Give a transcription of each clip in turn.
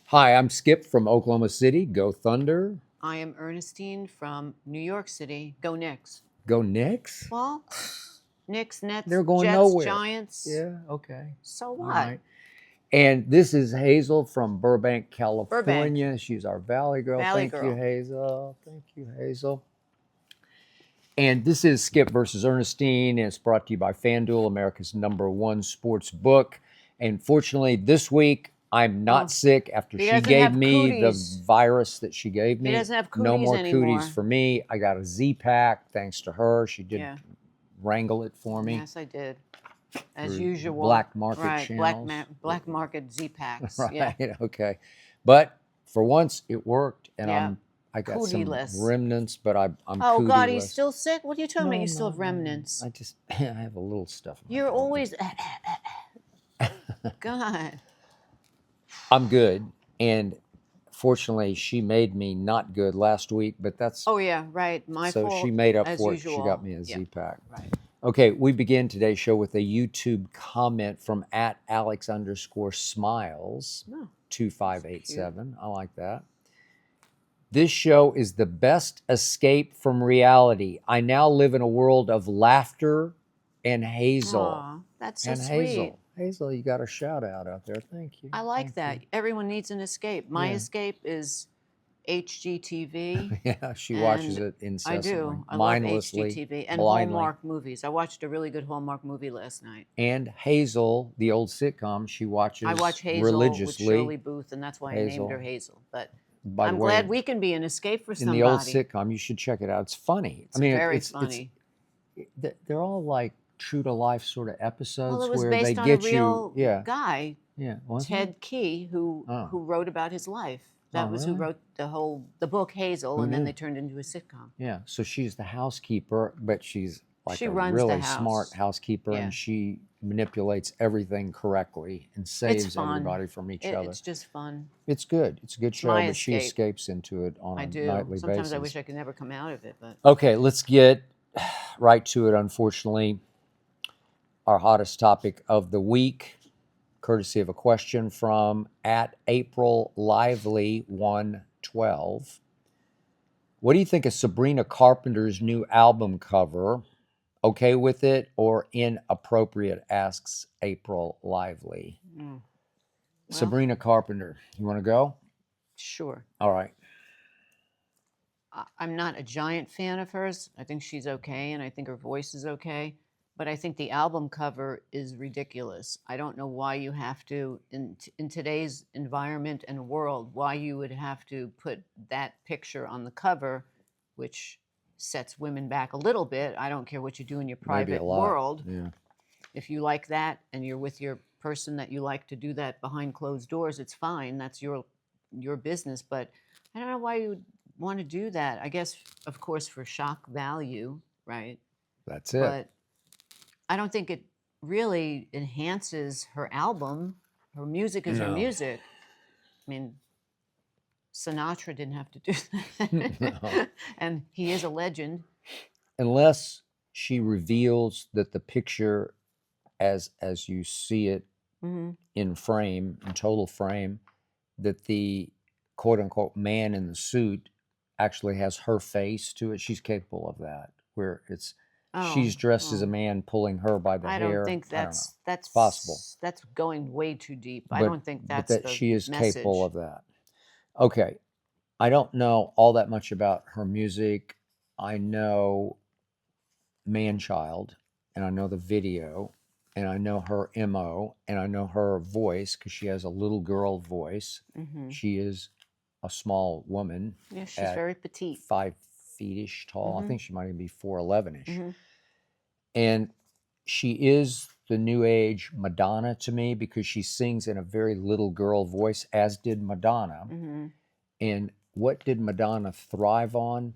Hi, I'm Skip from Oklahoma City. Go Thunder. I am Ernestine from New York City. Go Knicks. Go Knicks. Well, Knicks, Nets, They're going Jets, nowhere. Giants. Yeah, okay. So All what? right. And this is Hazel from Burbank, Burbank, California. She's our Valley girl. Valley Thank you, girl. Hazel. Thank you, Hazel. And this is Skip versus Ernestine. And it's brought to you by FanDuel, America's #1 sports book. And fortunately, this week, I'm not Oh, sick after he she doesn't gave have me the cooties. virus that she gave He me. doesn't have No cooties more cooties anymore. for me. I got a Z pack thanks to her. She did Yeah. wrangle it for me Yes, I did. As through usual. black market Right. Black channels. black market Z packs. Yeah. Right. Okay. But for once, it worked, and Yeah. I got some Cootie-less. remnants, but I'm Oh God, he's cootie-less. still sick? What are you talking about? No, You still no, have no, no. remnants. I just I have a little stuff in my You're throat. always God. I'm good, and fortunately, she made me not good last week, but that's Oh yeah, right. My so she fault made up as for it. She got usual. me a Yeah. Z pack. Right. Okay, we begin today's show with a YouTube comment from @Alex_Smiles Oh, cute. 2587. I like that. This show is the best escape from reality. I now live in a world of laughter and Hazel. Aw, that's so And sweet. Hazel, you got a shout out there. Thank you. I like Thank that. you. Everyone needs an escape. My Yeah. escape is HGTV, Yeah, she watches and it I incessantly, do. I love mindlessly, HGTV and blindly. Hallmark movies. I watched a really good Hallmark movie last night. And Hazel, the old sitcom, she I watches watch Hazel with religiously. Shirley Booth, and that's why I named her Hazel. Hazel. But By the I'm way, glad we can be an escape for in the old somebody. sitcom, you should check it out. It's funny. I It's mean, very funny. they're all like true to life sort of Well, episodes it was where they based on a get you. real Yeah, guy, yeah. Wasn't it? Ted Key, who Oh, wrote about his life. oh, That was who really? wrote the book Hazel, Who and then knew? they turned into a sitcom. Yeah. So she's the housekeeper, but she's like She a runs the really smart house. housekeeper, Yeah, and she manipulates everything correctly and it's saves fun. everybody from each other. It's just fun. It's good. It's a good It's show, my but she escape. escapes into it on I a do. nightly Sometimes I basis. wish I could never come out of it, but Okay, let's get right to it. Unfortunately, our hottest topic of the week, courtesy of a question from @AprilLively112. What do you think of Sabrina Carpenter's new album cover? Okay with it or inappropriate? Asks April Lively. well, Sabrina Carpenter, you want to go? sure. All right. I'm not a giant fan of hers. I think she's okay, and I think her voice is okay. But I think the album cover is ridiculous. I don't know why you have to, in today's environment and world, why you would have to put that picture on the cover, which sets women back a little bit. I don't care what you do in your Maybe a private lot. world. Yeah. If you like that and you're with your person that you like to do that behind closed doors, it's fine. That's your business. But I don't know why you would want to do that. I guess, of course, for shock value, right? That's it. But I don't think it really enhances her album. Her music is her No. music. I mean, Sinatra didn't have to do that. No. And he is a legend. Unless she reveals that the picture as you see it Hmm. in frame, in total frame, that the quote unquote man in the suit actually has her face to it. She's capable of that. Where it's she's Oh, dressed as a well, man pulling her by the I don't hair. think I don't know. that's It's possible. that's going way too deep. I But don't think but that's that the she is capable message. of that. Okay. I don't know all that much about her music. I know Man Child, and I know the video, and I know her MO, and I know her voice because she has a little girl voice. Hmm. She is a small woman Yeah, she's at very petite. 5 feet-ish tall. I Hmm. think she might even be 4'11"ish. Hmm. And she is the new age Madonna to me because she sings in a very little girl voice, as did Madonna. Hmm. And what did Madonna thrive on?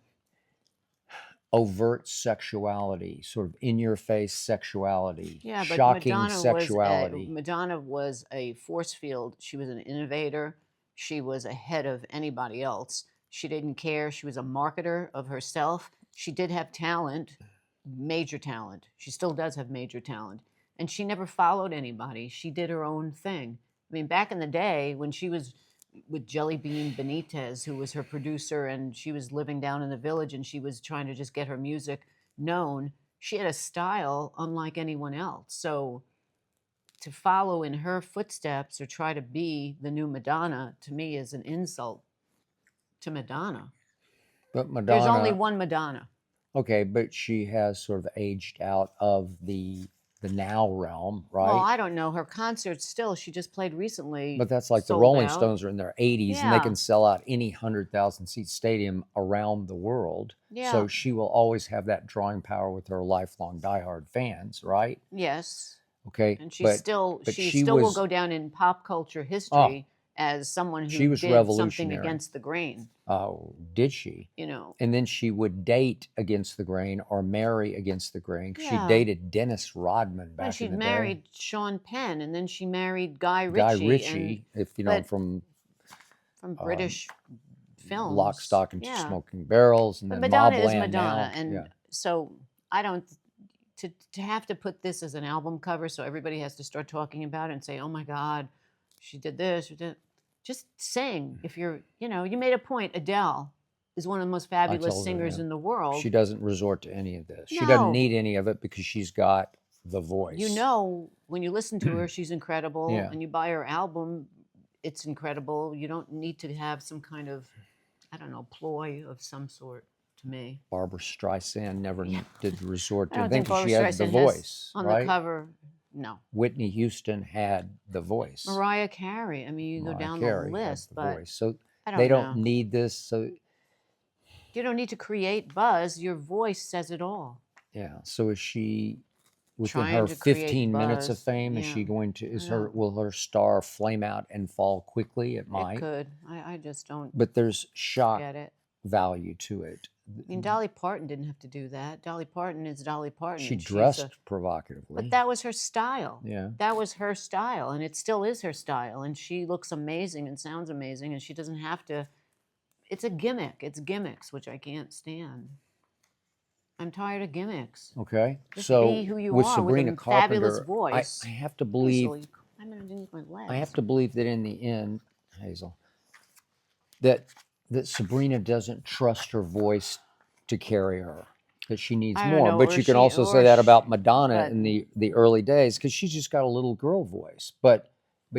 Overt sexuality, sort of in your face sexuality, Yeah, but shocking sexuality. Madonna was a force field. She was an innovator. She was ahead of anybody else. She didn't care. She was a marketer of herself. She did have talent, major talent. She still does have major talent. And she never followed anybody. She did her own thing. I mean, back in the day when she was, with Jelly Bean Benitez, who was her producer, and she was living down in the village, and she was trying to just get her music known. She had a style unlike anyone else. So to follow in her footsteps or try to be the new Madonna, to me, is an insult to Madonna. But There's only Madonna, one Madonna. okay, but she has sort of aged out of the now realm, Well, right? I don't know. Her concerts still, she just played recently, But that's like the sold Rolling out. Stones are in their 80s and they Yeah. can sell out any 100,000 seat stadium around the world. Yeah. So she will always have that drawing power with her lifelong diehard fans, right? Yes. Okay, And but she she still will was go down in pop culture oh, history as someone she who was did something revolutionary. against the grain, Oh, did she? you know. And then she would date against the grain or marry against the grain. She Yeah. dated Dennis Rodman Right, back in she'd the day. married Sean Penn, and then she married Guy Guy Ritchie. Ritchie, if you know But from British films. Lock, Stock, and Two Yeah. Smoking Barrels, and But then Madonna is Mobland Madonna. now. And Yeah. so I don't, to have to put this as an album cover so everybody has to start talking about it and say, oh my God, she did this, she did. Just sing. If you're, you made a point. Adele is one of the most fabulous told her, singers yeah. in the world. She doesn't resort to any of this. She No. doesn't need any of it because she's got the voice. When you listen to her, she's incredible. Yeah. And you buy her album, it's incredible. You don't need to have some kind of, I don't know, ploy of some sort, to me. Barbara Streisand never did resort I to don't anything think because Barbara she had the Streisand has voice, on right? the cover. No. Whitney Houston had the voice. Mariah Carey. I mean, you go Mariah down Carey the had list, the but voice. So I don't they don't know. need this. So You don't need to create buzz. Your voice says it all. yeah. So is she within Trying her to create 15 minutes of buzz. fame? Is Yeah. she going to? Yeah. Will her star flame out and fall quickly? It might. It could. I just don't But there's shock get it. value to it. I mean, Dolly Parton didn't have to do that. Dolly Parton is Dolly Parton. She and she's dressed provocatively. But that was her style. Yeah. That was her style, and it still is her style. And she looks amazing and sounds amazing, and she doesn't have to. It's a gimmick. It's gimmicks, which I can't stand. I'm tired of gimmicks. Okay. Just So be who you with are Sabrina with a fabulous Carpenter, voice. I have to believe. Hazel, I'm underneath my legs. I have to believe that in the end, Hazel, that Sabrina doesn't trust her voice to carry her. That she needs I don't more. know, But or you can she- also say or that sh- about Madonna but- in the early days because she's just got a little girl voice. But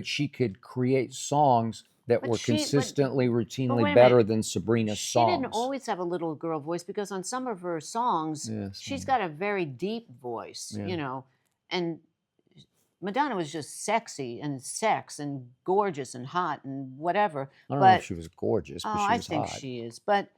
she could create songs that But were she- but- consistently, wait routinely a better minute. than Sabrina's She songs. didn't always have a little girl voice because on some of her songs, Yes, she's I got a very deep voice, Yeah. And Madonna was just sexy and sex and gorgeous and hot and whatever. I don't know if she was gorgeous, but she I was think hot. she is. But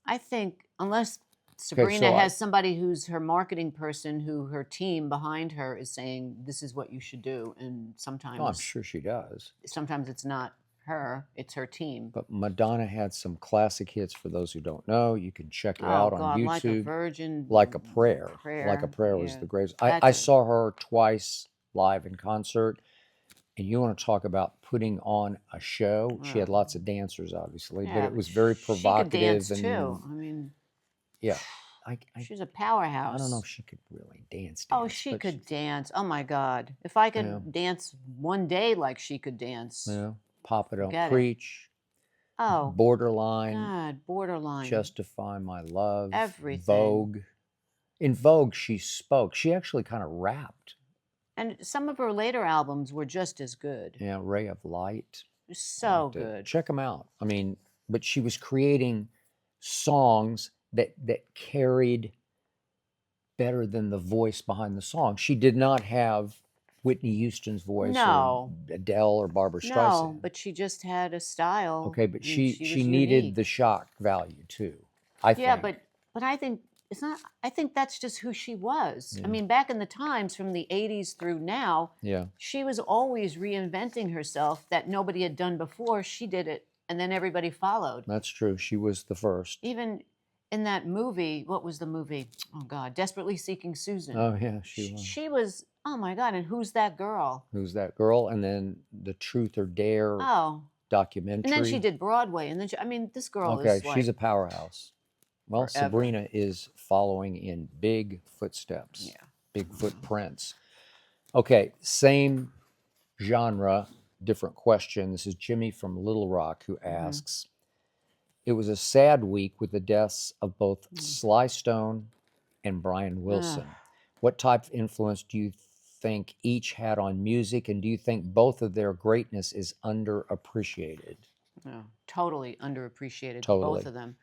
I think unless Sabrina so has somebody who's her marketing person, who her team behind her is saying this is what you should do, and sometimes Oh, I'm sure she does. sometimes it's not her, it's her team. But Madonna had some classic hits. For those who don't know, you can check it Oh out God, on YouTube. like a virgin, Like a Prayer. Prayer, Like a Prayer was yeah. the greatest. That's I a- saw her twice live in concert. And you want to talk about putting on a show? She had lots of dancers, obviously, but Yeah, it was very She could provocative. dance and too. I mean, yeah, she's a powerhouse. I don't know if she could really dance. Oh, she but could dance. Oh my God, if I could Yeah. dance one day like she could dance. Yeah, Papa Don't Forget it. Preach. Oh, Borderline. God, borderline. Justify My Love. Everything. Vogue. In Vogue, she spoke. She actually kind of rapped. And some of her later albums were just as good. Yeah, Ray of Light. So Liked it. good. Check them out. I mean, but she was creating songs that carried better than the voice behind the song. She did not have Whitney Houston's voice No. or Adele or Barbara Streisand. No, but she just had a style. Okay, but and she was needed unique. the shock value too. I think. Yeah, but I think it's not. I think that's just who she was. Yeah. I mean, back in the times from the '80s through now, Yeah. she was always reinventing herself that nobody had done before. She did it, and then everybody followed. That's true. She was the first. Even in that movie, what was the movie? Oh God, Desperately Seeking Susan. Oh yeah, she was. She was. Oh my God! And who's that girl? Who's that girl? And then the Truth or Dare Oh, documentary. and then she did Broadway, and then I mean, this girl Okay, is like. she's a powerhouse. Well, Forever. Sabrina is following in big footsteps. Yeah. Big footprints. Okay, same genre, different question. This is Jimmy from Little Rock who Mm-hmm. asks, it was a sad week with the deaths of both Sly Stone and Brian Wilson. What type of influence do you think each had on music, and do you think both of their greatness is underappreciated? Totally underappreciated, Totally. both of them.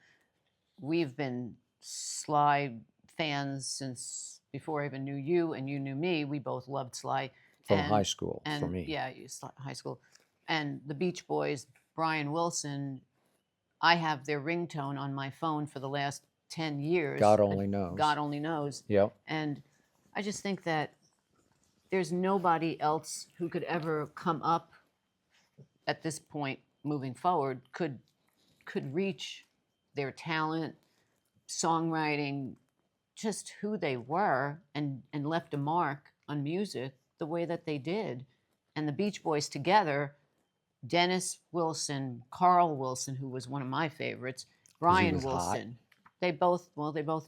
We've been Sly fans since before I even knew you, and you knew me. We both loved Sly. From high school, and for me. Yeah, high school. And the Beach Boys, Brian Wilson, I have their ringtone on my phone for the last 10 years. God only knows. God only knows. Yep. And I just think that there's nobody else who could ever come up at this point moving forward could reach their talent, songwriting, just who they were, and left a mark on music the way that they did. And the Beach Boys together, Dennis Wilson, Carl Wilson, who was one of my favorites, Brian Wilson. They both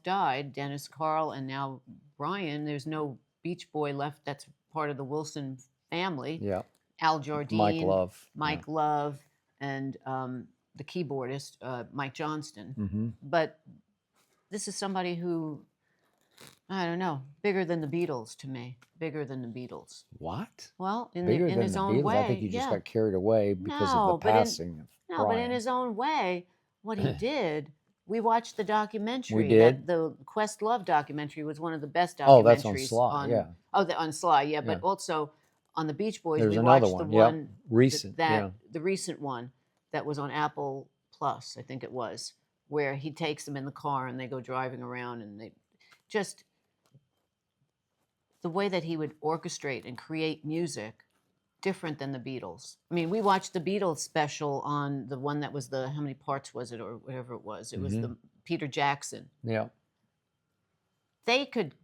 died, Dennis, Carl, and now Brian. There's no Beach Boy left that's part of the Wilson family. Yeah. Al Jardine, Mike Love, and the keyboardist, Mike Johnston. Mm-hmm. But this is somebody who, I don't know, bigger than the Beatles to me. Bigger than the Beatles. What? Well, in his own Beatles? way. I think you just got carried away because of the passing of Brian. But in his own way, what he did, we watched the documentary. We did? The Questlove documentary was one of the best documentaries. Oh, that's on Sly, yeah. On Sly, yeah. But also on the Beach Boys, There's we another watched one. the one, recent, the recent one that was on Apple Plus, I think it was, where he takes them in the car and they go driving around, and they just, the way that he would orchestrate and create music, different than the Beatles. I mean, we watched the Beatles special on the one that was how many parts was it, or whatever it was. It was the Peter Jackson. Yeah. They could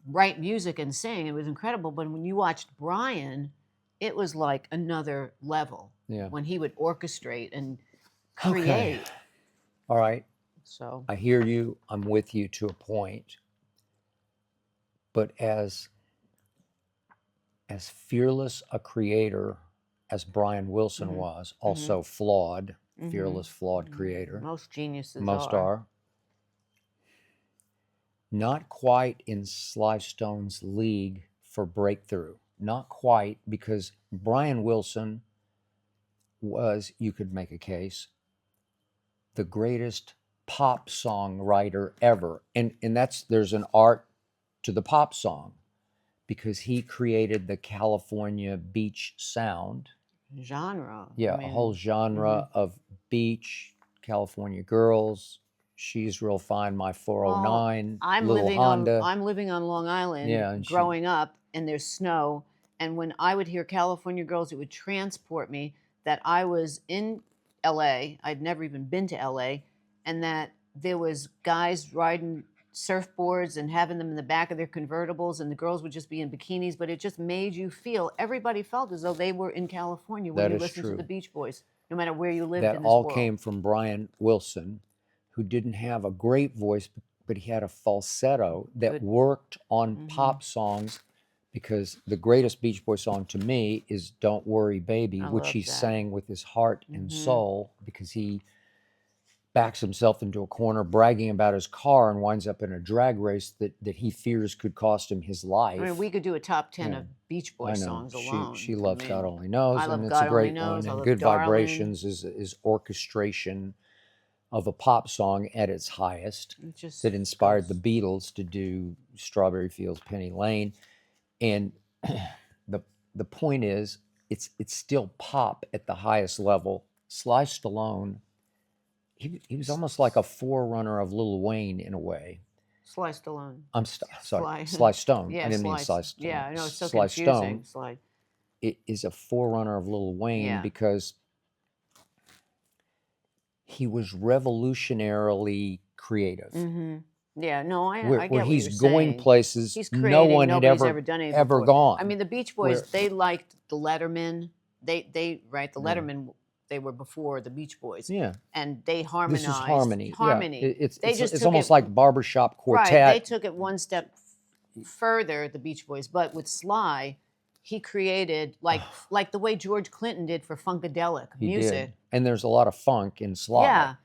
write music and sing. It was incredible. But when you watched Brian, it was like another level. Yeah. When he would orchestrate and create. Okay. All right. So I hear you. I'm with you to a point. But as fearless a creator as Brian Wilson was, also flawed, fearless, flawed creator. Most geniuses Most are. Not quite in Sly Stone's league for breakthrough. Not quite, because Brian Wilson was, you could make a case, the greatest pop songwriter ever. And there's an art to the pop song, because he created the California beach sound. Genre. Yeah, a whole genre of beach, California girls, She's Real Fine, My 409, Little Honda. I'm living on Long Island, growing up, and there's snow. And when I would hear California Girls, it would transport me that I was in L.A. I'd never even been to L.A., and that there was guys riding surfboards and having them in the back of their convertibles, and the girls would just be in bikinis, but it just made you feel, everybody felt as though they were in California when you listened to the Beach Boys, no matter where you lived in this world. That all came from Brian Wilson, who didn't have a great voice, but he had a falsetto that worked on pop songs, because the greatest Beach Boy song to me is Don't Worry Baby, which he sang with his heart and soul, because he backs himself into a corner bragging about his car and winds up in a drag race that he fears could cost him his life. I mean, we could do a top 10 of Beach Boy songs alone. She loves God Only Knows, and it's a great one. And Good Vibrations is orchestration of a pop song at its highest, that inspired the Beatles to do Strawberry Fields, Penny Lane. And the point is, it's still pop at the highest level. Sly Stallone, he was almost like a forerunner of Lil Wayne in a way. Sly Stallone. I'm sorry, Sly Stone. Yeah, I didn't mean Sly Stone. Yeah, I know, it's so Sly confusing. Stone it is a forerunner of Lil Wayne because he was revolutionarily creative. Mm-hmm. Yeah, no, I get where what he's you're going saying. places He's no one had ever done anything ever before. gone. I mean, the Beach Boys, they liked the Letterman. They Letterman. They were before the Beach Boys. Yeah, and they harmonized. This is harmony. Harmony. Yeah. It's almost like barbershop quartet. Right. They took it one step further, the Beach Boys, but with Sly, he created like the way George Clinton did for funkadelic He music. did. And there's a lot of funk in Sly. Yeah,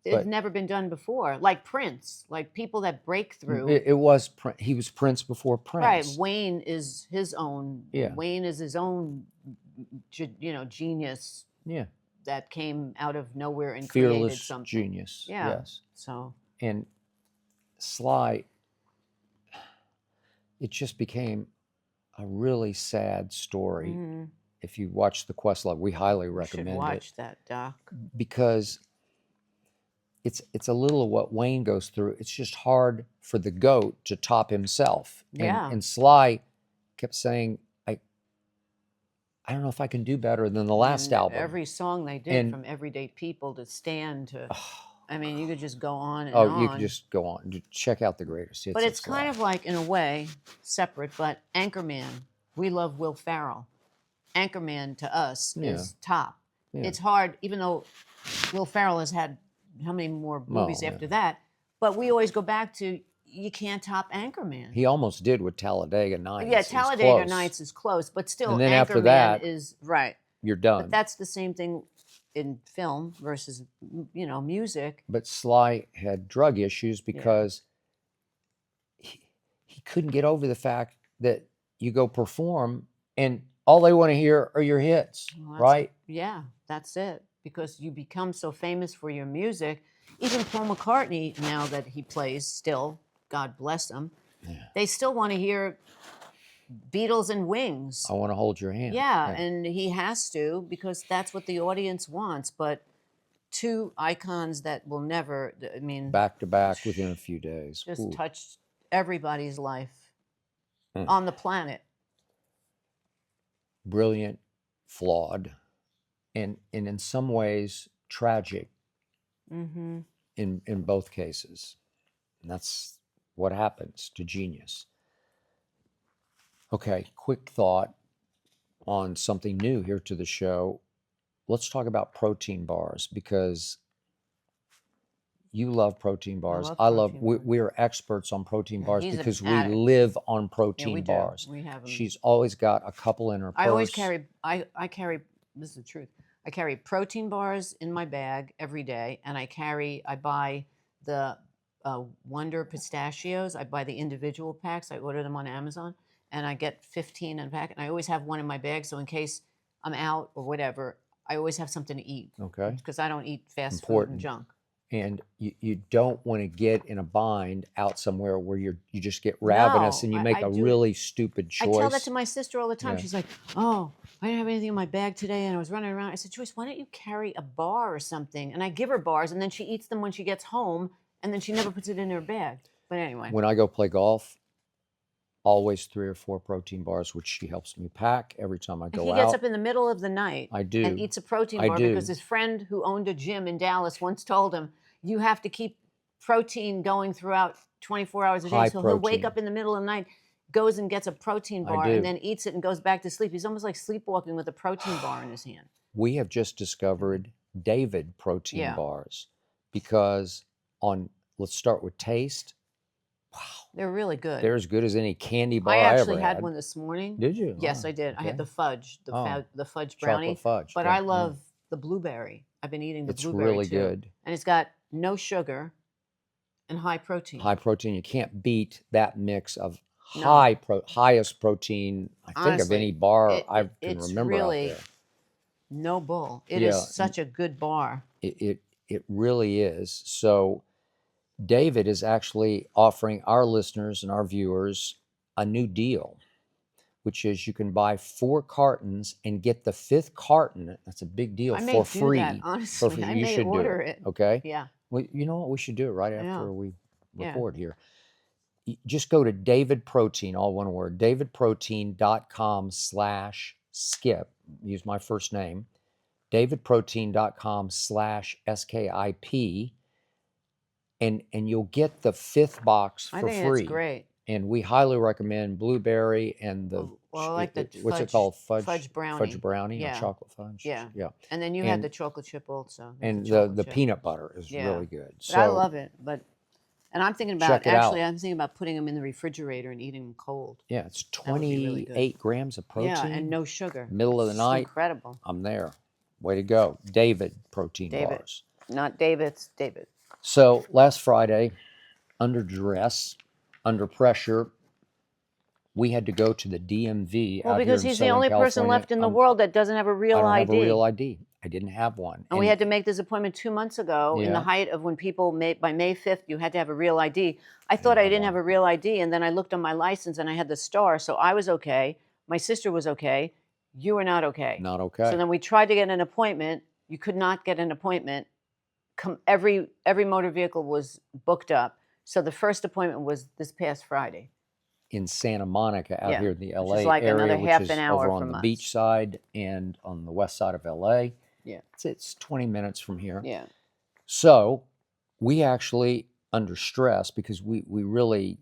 it's but never been done before. Like Prince, like people that break through. it was he was Prince before Right, Prince. Wayne is his own. Yeah. Wayne is his own, genius. Yeah. That came out of nowhere and Fearless created something. genius. Yeah. Yes. So. And Sly, it just became a really sad story. Mm-hmm. If you watch the Questlove, we highly recommend should watch that, Doc. because it's a little of what Wayne goes through. It's just hard for the goat to top himself. Yeah. And Sly kept saying, I don't know if I can do better than the last album. Every song they did, from Everyday People to Stand to, I mean, you could just go on and on. You could just go on. Check out the greatest hits. But it's kind of like, in a way, separate, but Anchorman, we love Will Ferrell. Anchorman to us is top. Yeah. It's hard, even though Will Ferrell has had how many more movies after that, but we always go back to, you can't top Anchorman. He almost did with Talladega Nights. Yeah, Talladega Nights is close, but still, and then Anchorman after that, is right. You're done. But that's the same thing in film versus, music. But Sly had drug issues because he couldn't get over the fact that you go perform and all they want to hear are your hits, right? Yeah, that's it. Because you become so famous for your music. Even Paul McCartney, now that he plays still, God bless him, they still want to hear Beatles and Wings. I want to hold your hand. Yeah, and he has to, because that's what the audience wants. But two icons that will never, back to back within a few days. Just touched everybody's life on the planet. Brilliant, flawed, and in some ways tragic in both cases. And that's what happens to genius. Okay, quick thought on something new here to the show. Let's talk about protein bars, because you love protein bars. We are experts on protein bars because we live on protein bars. We have them. She's always got a couple in her purse. I always carry, I carry, this is the truth. I carry protein bars in my bag every day, and I buy the Wonder pistachios. I buy the individual packs. I order them on Amazon, and I get 15 in a pack. And I always have one in my bag, so in case I'm out or whatever, I always have something to eat. Okay. Because I don't eat fast food and junk. And you don't want to get in a bind out somewhere where you just get ravenous and you make a really stupid choice. I tell that to my sister all the time. Yeah. She's like, oh, I didn't have anything in my bag today and I was running around. I said, Joyce, why don't you carry a bar or something? And I give her bars and then she eats them when she gets home and then she never puts it in her bag. But anyway. When I go play golf, always 3 or 4 protein bars, which she helps me pack every time I go out. He gets up in the middle of the night and eats a protein bar because his friend who owned a gym in Dallas once told him, you have to keep protein going throughout 24 hours a day. So he'll wake up in the middle of the night, goes and gets a protein bar and then eats it and goes back to sleep. He's almost like sleepwalking with a protein bar in his hand. We have just discovered David protein bars because let's start with taste. Wow. They're really good. They're as good as any candy bar I ever had. I actually had one this morning. Did you? Yes, I did. Okay. I had the fudge, the fudge brownie. Chocolate fudge. But I love the blueberry. I've been eating the blueberry It's really too. good. And it's got no sugar and high protein. High protein. You can't beat that mix of highest protein, I think, honestly, of any bar I can remember really out there. No bull. It is such a good bar. It really is. So David is actually offering our listeners and our viewers a new deal, which is you can buy 4 cartons and get the 5th carton. That's a big deal for free. That, honestly. I may order it. Okay? Yeah. Well, you know what? We should do it right after we record here. Just go to David Protein, all one word, davidprotein.com/skip. Use my first name. davidprotein.com/skip. And you'll get the 5th box for free. I think it's great. And we highly recommend blueberry and the I like the what's it called? Fudge brownie. Fudge brownie or chocolate fudge. Yeah. Yeah. And then you had the chocolate chip also. And the peanut butter is really good. So I love it. And I'm thinking Check about, it actually, out. I'm thinking about putting them in the refrigerator and eating them cold. Yeah, it's That would be really good. 28 grams of protein. Yeah, and no sugar. Middle of the It's just night. incredible. I'm there. Way to go. David protein David. bars. Not David's, David. So last Friday, under duress, under pressure, we had to go to the DMV Well, out here because in he's the Southern only person California. left in the world that doesn't have a real I don't ID. have a real ID. I didn't have one. And we had to make this appointment 2 months ago in the Yeah. height of when people by May 5th, you had to have a real ID. I thought I didn't have a real ID, and then I looked on my license and I had the star, so I was okay. My sister was okay. You were not okay. Not okay. So then we tried to get an appointment. You could not get an appointment. Every motor vehicle was booked up. So the first appointment was this past Friday. In Santa Monica, out here in the LA which is like area, another which half is an hour over on from the us. beach side and on the west side of LA. Yeah. It's 20 minutes from here. Yeah. So we actually, under stress, because we really,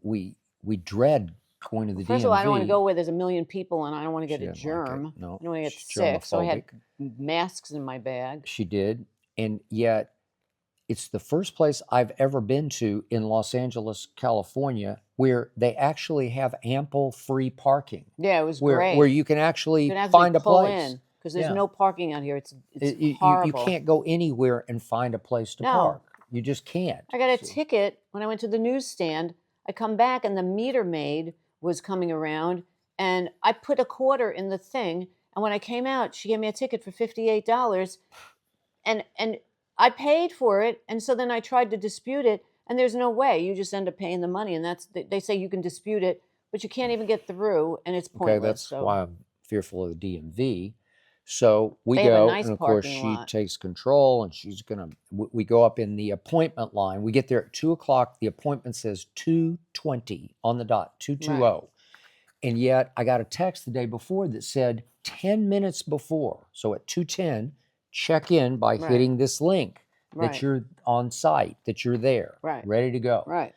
we dread going to the DMV. First of all, I don't want to go where there's a million people and I don't want to get She a didn't like it. germ. No, I don't want to get she's sick. So I had germophobic. masks in my bag. She did. And yet, it's the first place I've ever been to in Los Angeles, California, where they actually have ample free parking. Yeah, it was Where great. you can actually, You can find a pull place. in because there's Yeah. no parking out here. It's You horrible. can't go anywhere and find a place to No. park. You just can't. I got a So- ticket when I went to the newsstand. I come back and the meter maid was coming around and I put a quarter in the thing. And when I came out, she gave me a ticket for $58. And I paid for it. And so then I tried to dispute it. And there's no way. You just end up paying the money. And they say you can dispute it, but you can't even get through. And it's pointless. Okay, that's so. why I'm fearful of the DMV. So we They have a go, nice and of course parking she lot. takes control, and she's gonna. We go up in the appointment line. We get there at 2:00. The appointment says 2:20 on the dot, 2:20. Right. And yet I got a text the day before that said 10 minutes before. So at 2:10, check in by Right. hitting this link Right. that you're on site, that you're there, Right. ready to go. Right.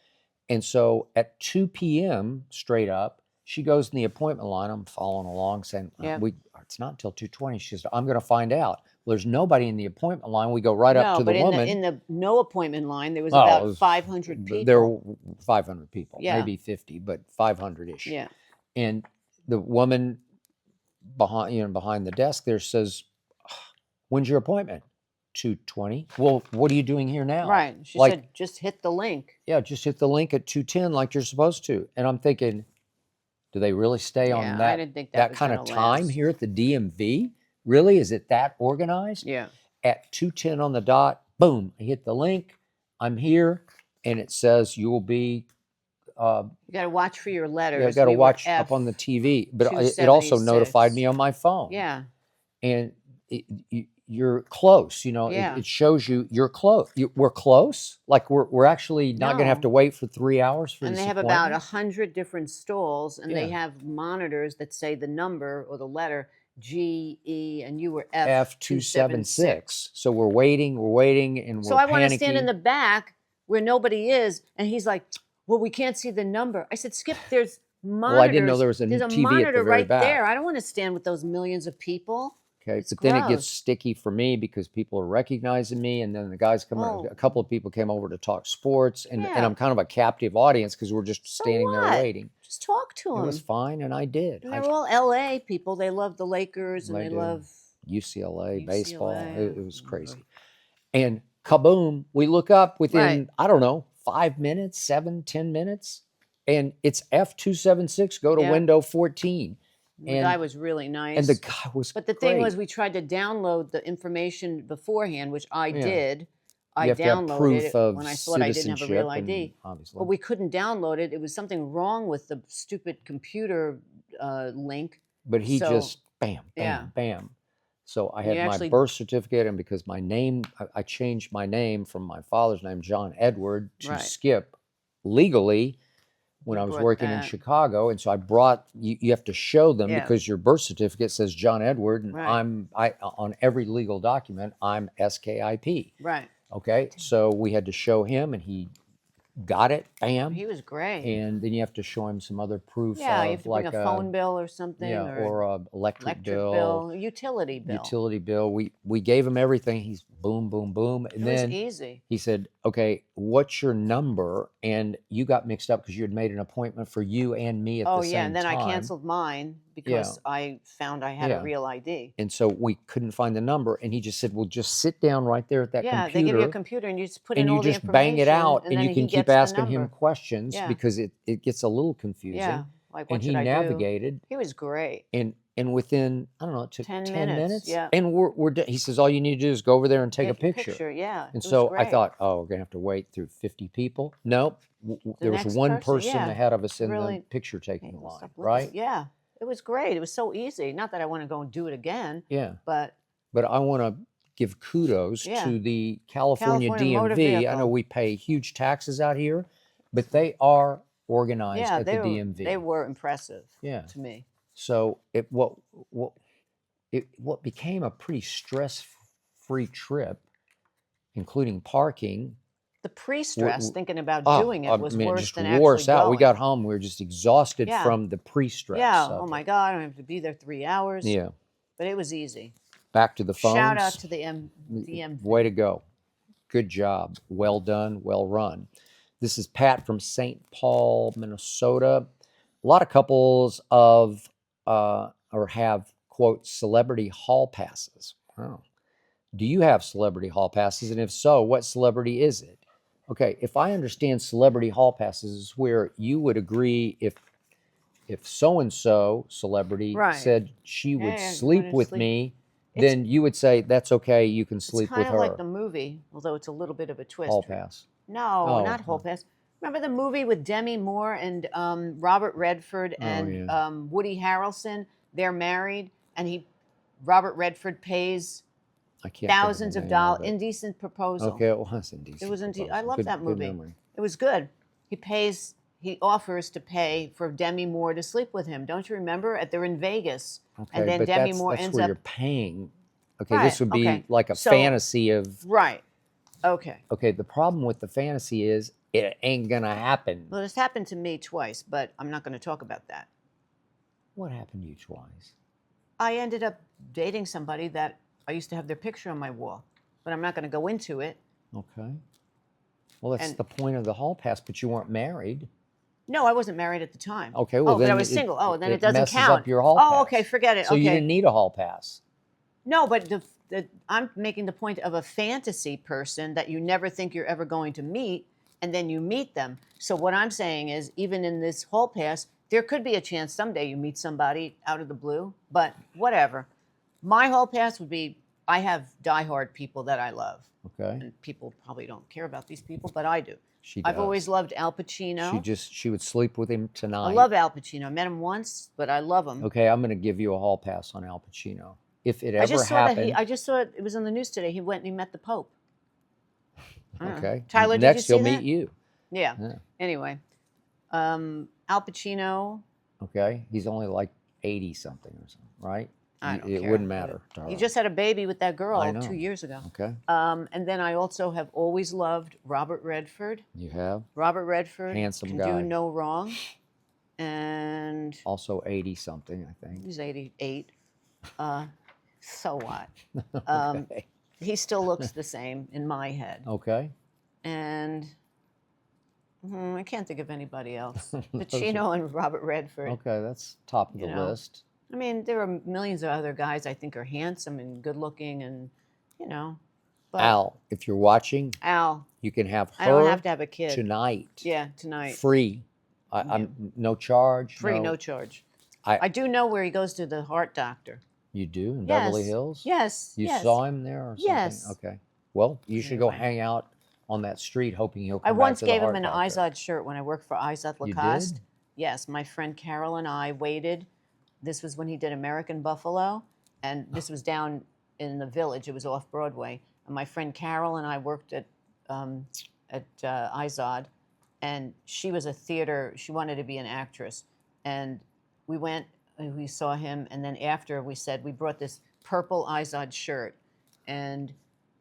And so at 2 p.m. straight up, she goes in the appointment line. I'm following along saying, Yeah. it's not until 2:20. She says, I'm going to find out. Well, there's nobody in the appointment line. We go right up to the but woman. in the no appointment line, there was Oh, about it was- 500 people. There were 500 people, Yeah. maybe 50, but 500-ish. Yeah. And the woman behind the desk there says, when's your appointment? 2:20. Well, what are you doing here now? Right. She Like- said, just hit the link. Yeah, just hit the link at 2:10 like you're supposed to. And I'm thinking, do they really stay Yeah, on I that, didn't think that was kind of gonna time last. here at the DMV? Really? Is it that organized? Yeah. At 2:10 on the dot, boom, I hit the link. I'm here, and it says you will be. You got to watch for your letters. I got to We were watch up on the F. TV, but it also notified 276. me on my phone. Yeah. And you're close. Yeah. It shows you're close. We're close. Like we're actually not going to have No. to wait for 3 hours for And this they have about appointment. 100 different stalls, and they Yeah. have monitors that say the number or the letter G, E, and you were F276. F276. So we're waiting, and we're So I want to stand in panicking. the back where nobody is, and he's like, "Well, we can't see the number." I said, "Skip, there's monitors. Well, I didn't know there was a There's a TV at the monitor very right back. there. I don't want to stand with those millions of people." Okay, It's but then it gross. gets sticky for me because people are recognizing me, and then the guys come Oh. over. A couple of people came over to talk sports, and Yeah. I'm kind of a captive audience because we're just So standing there what? waiting. Just talk to It them. was fine, and I did. And they're all LA people. They love the Lakers, and They they do. love. UCLA baseball. UCLA. It was crazy. And kaboom, we look up within, Right. I don't know, 5 minutes, 7, 10 minutes, and it's F276, go to Yeah. window 14. The And- guy was really nice. And the guy was But the thing great. was, we tried to download the information beforehand, which I Yeah. did. I You have to have downloaded proof it of when I thought I didn't have a real citizenship, ID. and obviously. But we couldn't download it. It was something wrong with the stupid computer link. But he so- just bam, bam, Yeah. bam. So I And you had my actually- birth certificate, and because my name, I changed my name from my father's name, John Edward, to Right. Skip legally when You I was brought working in that. Chicago. And so I brought, you have to show them Yeah. because your birth certificate says John Edward, and Right. on every legal document, I'm SKIP. Right. Okay. So we had to show him, and he got it, bam. He was great. And then you have to show him some other proof Yeah, you have of to bring a like phone bill or yeah, something, or or a electric electric bill, bill, utility bill. utility bill. We gave him everything. He's boom, boom, boom. It And was then easy. he said, okay, what's your number? And you got mixed up because you had made an appointment for you and me at Oh the yeah, same and then I time. canceled mine Yeah, because I found I had a yeah. real ID. And so we couldn't find the number. And he just said, well, just sit down right there at that Yeah, they give you a computer computer and you just put in and you all the just bang it information, out and and then you he can keep gets the asking him number. questions Yeah, because it gets a little yeah. confusing. Like, And what should he I do? navigated He was great. and within, I don't know, it took 10 10 minutes. minutes Yeah. and he says, all you need to do is go over there and take a Get your picture. picture. Yeah, And it was so I great. thought, oh, we're going to have to wait through 50 people. Nope. The There was next one person, person yeah, ahead of us in the really. picture Hey, taking stop line, looking. right? Yeah, it was great. It was so easy. Not that I want to go and do it again, Yeah. but But I want to give kudos yeah, to the California California motor DMV. I know vehicle. we pay huge taxes out here, but they are organized Yeah, at the they DMV. were impressive Yeah. to me. So what what became a pretty stress-free trip, including parking. The pre-stress, thinking about Oh, doing I it, was mean, it worse just than wore actually us out. We going. got home, we were just exhausted Yeah, from the pre-stress yeah. Oh of my it. God, I have to be there 3 hours. Yeah. But it was easy. Back to the Shout out phones. to the DMV. Way to go. Good job. Well done. Well run. This is Pat from St. Paul, Minnesota. A lot of couples or have, quote, celebrity hall passes. Wow. Do you have celebrity hall passes? And if so, what celebrity is it? Okay, if I understand celebrity hall passes is where you would agree if so and so celebrity Right. said she Yeah, would yeah, you sleep wanna with sleep. me, It's then you would say that's okay, you can it's sleep kind with of like her. the movie, although it's a little bit of a twist. Hall pass. No, Oh, not Whole Pass. Remember the movie with Demi Moore and Robert Redford and yeah. Woody Harrelson? They're married, and Robert Redford pays I can't thousands think of of the name dollars. of it. Indecent Proposal. Okay, it was Indecent It was I Proposal. love that Good movie. memory. It was good. He offers to pay for Demi Moore to sleep with him. Don't you remember? They're in Vegas, Okay, and then but Demi that's Moore that's ends where up you're paying. Okay, right. this would be Okay, like a so fantasy of. right. Okay. Okay, the problem with the fantasy is it ain't gonna happen. Well, this happened to me twice, but I'm not going to talk about that. What happened to you twice? I ended up dating somebody that I used to have their picture on my wall, but I'm not going to go into it. Okay. Well, that's And the point of the hall pass, but you weren't married. No, I wasn't married at the time. Okay, well Oh, but I then was single. Oh, then it it doesn't messes count. up your hall Oh, pass. okay, forget it. So you Okay. didn't need a hall pass. No, but I'm making the point of a fantasy person that you never think you're ever going to meet, and then you meet them. So what I'm saying is, even in this hall pass, there could be a chance someday you meet somebody out of the blue, but whatever. My hall pass would be, I have diehard people that I love. Okay. And people probably don't care about these people, but I do. She I've does. always loved Al Pacino. She would sleep with him tonight. I love Al Pacino. I met him once, but I love him. Okay, I'm going to give you a hall pass on Al Pacino. If it ever I just saw happened. I just saw it was on the news today. He went and he met the Pope. Okay. Tyler, Next did you he'll see meet that? you. Yeah. Yeah. Anyway, Al Pacino. Okay. He's only like 80 something or something, right? I don't It care. wouldn't matter. to He her. just had a baby with that girl I know. 2 years ago. Okay. And then I also have always loved Robert Redford. You have? Robert Redford Handsome can guy. do no wrong. And Also 80 something, I think. he's 88. So what? Okay. He still looks the same in my head. Okay. And I can't think of anybody else. Pacino and Robert Redford. Okay, that's top of the list. I mean, there are millions of other guys I think are handsome and good looking and, But Al, if you're watching, Al, you can have her I don't have to have a kid. tonight. Yeah, tonight. Free. I'm no charge. Free, no charge. I I do know where he goes to the heart doctor. You do in Yes. Beverly Hills? Yes. You yes. saw him there or something? Yes. Okay. Well, you should go Anyway. hang out on that street hoping he'll I come back once to the gave him heart an doctor. Izod shirt when I worked for Izod You Lacoste. did? Yes, my friend Carol and I waited. This was when he did American Buffalo, and this was down in the Village. It was off Broadway. And my friend Carol and I worked at Izod, and she was a theater. She wanted to be an actress, and we went and we saw him. And then after we said we brought this purple Izod shirt, and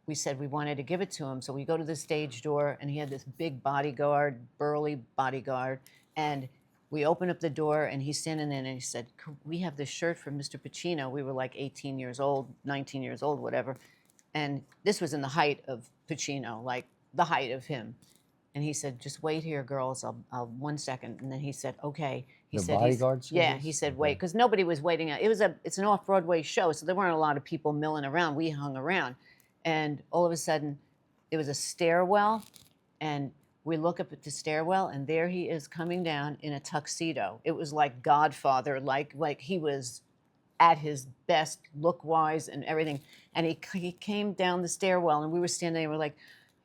we said we wanted to give it to him. So we go to the stage door, and he had this big bodyguard, burly bodyguard, and we open up the door, and he's standing there, and he said, "We have this shirt for Mr. Pacino." We were like 18 years old, 19 years old, whatever. And this was in the height of Pacino, like the height of him. And he said, "Just wait here, girls. I'll 1 second." And then he said, "Okay." He The said, bodyguard said "Yeah." this? He said, Okay. "Wait," because nobody was waiting. It's an off-Broadway show, so there weren't a lot of people milling around. We hung around, and all of a sudden, it was a stairwell, and we look up at the stairwell, and there he is coming down in a tuxedo. It was like Godfather, like he was at his best look-wise and everything. And he came down the stairwell, and we were standing there. We're like,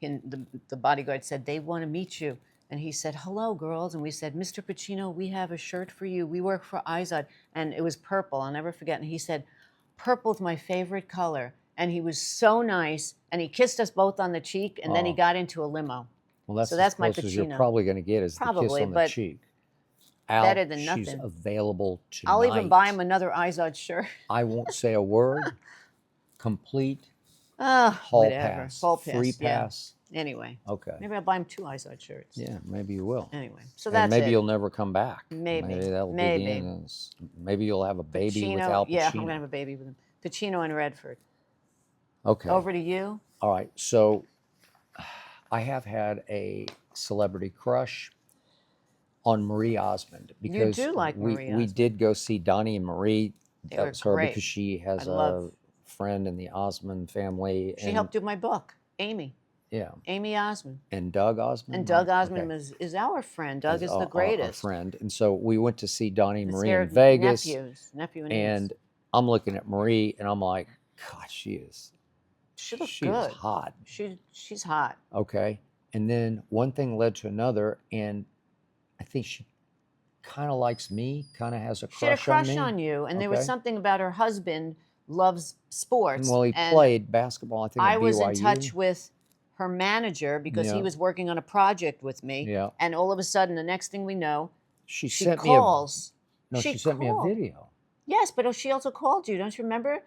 and the bodyguard said, "They want to meet you." And he said, "Hello, girls." And we said, "Mr. Pacino, we have a shirt for you. We work for Izod." And it was purple. I'll never forget. And he said, "Purple's my favorite color." And he was so nice. And he kissed us both on the cheek. And then he got into a limo. Well, that's So that's as my close as you're Pacino. probably going to get is the kiss Probably, on the but cheek. Al, better than she's nothing. available tonight. I'll even buy him another Izod shirt. I won't say a word. Complete Hall whatever. pass. Hall pass. Free yeah. pass. Anyway. Okay. Maybe I'll buy him 2 Izod shirts. Yeah, maybe you will. Anyway, so And that's maybe it. you'll never come back. Maybe. That'll Maybe. be the end. Maybe you'll have a baby Pacino, with Al Pacino. yeah, I'm gonna have a baby with him. Pacino and Redford. Okay. Over to you. All right. So I have had a celebrity crush on Marie Osmond because do like Marie we Osmond. did go see Donnie and Marie. They That were was her great. because she has I a love- friend in the Osmond family. She helped do my book, Amy. Yeah. Amy Osmond. And Doug Osmond. And Doug right? Osmond Okay. is our friend. Doug is Our the greatest. friend. And so we went to see Donnie and It's Marie their in Vegas. nephew and niece. And I'm looking at Marie and I'm like, God, she is She she good. is hot. She's hot. Okay. And then one thing led to another, and I think she kind of likes me, kind of has a She had a crush crush on on me. you, and there was Okay. something about her husband loves sports. Well, he and played basketball, I think, at I was in BYU. touch with her manager because he Yeah. was working on a project with me. Yeah. And all of a sudden, the next thing we know, She she sent calls. me a, no, she sent me a called. video. Yes, but she also called you. Don't you remember?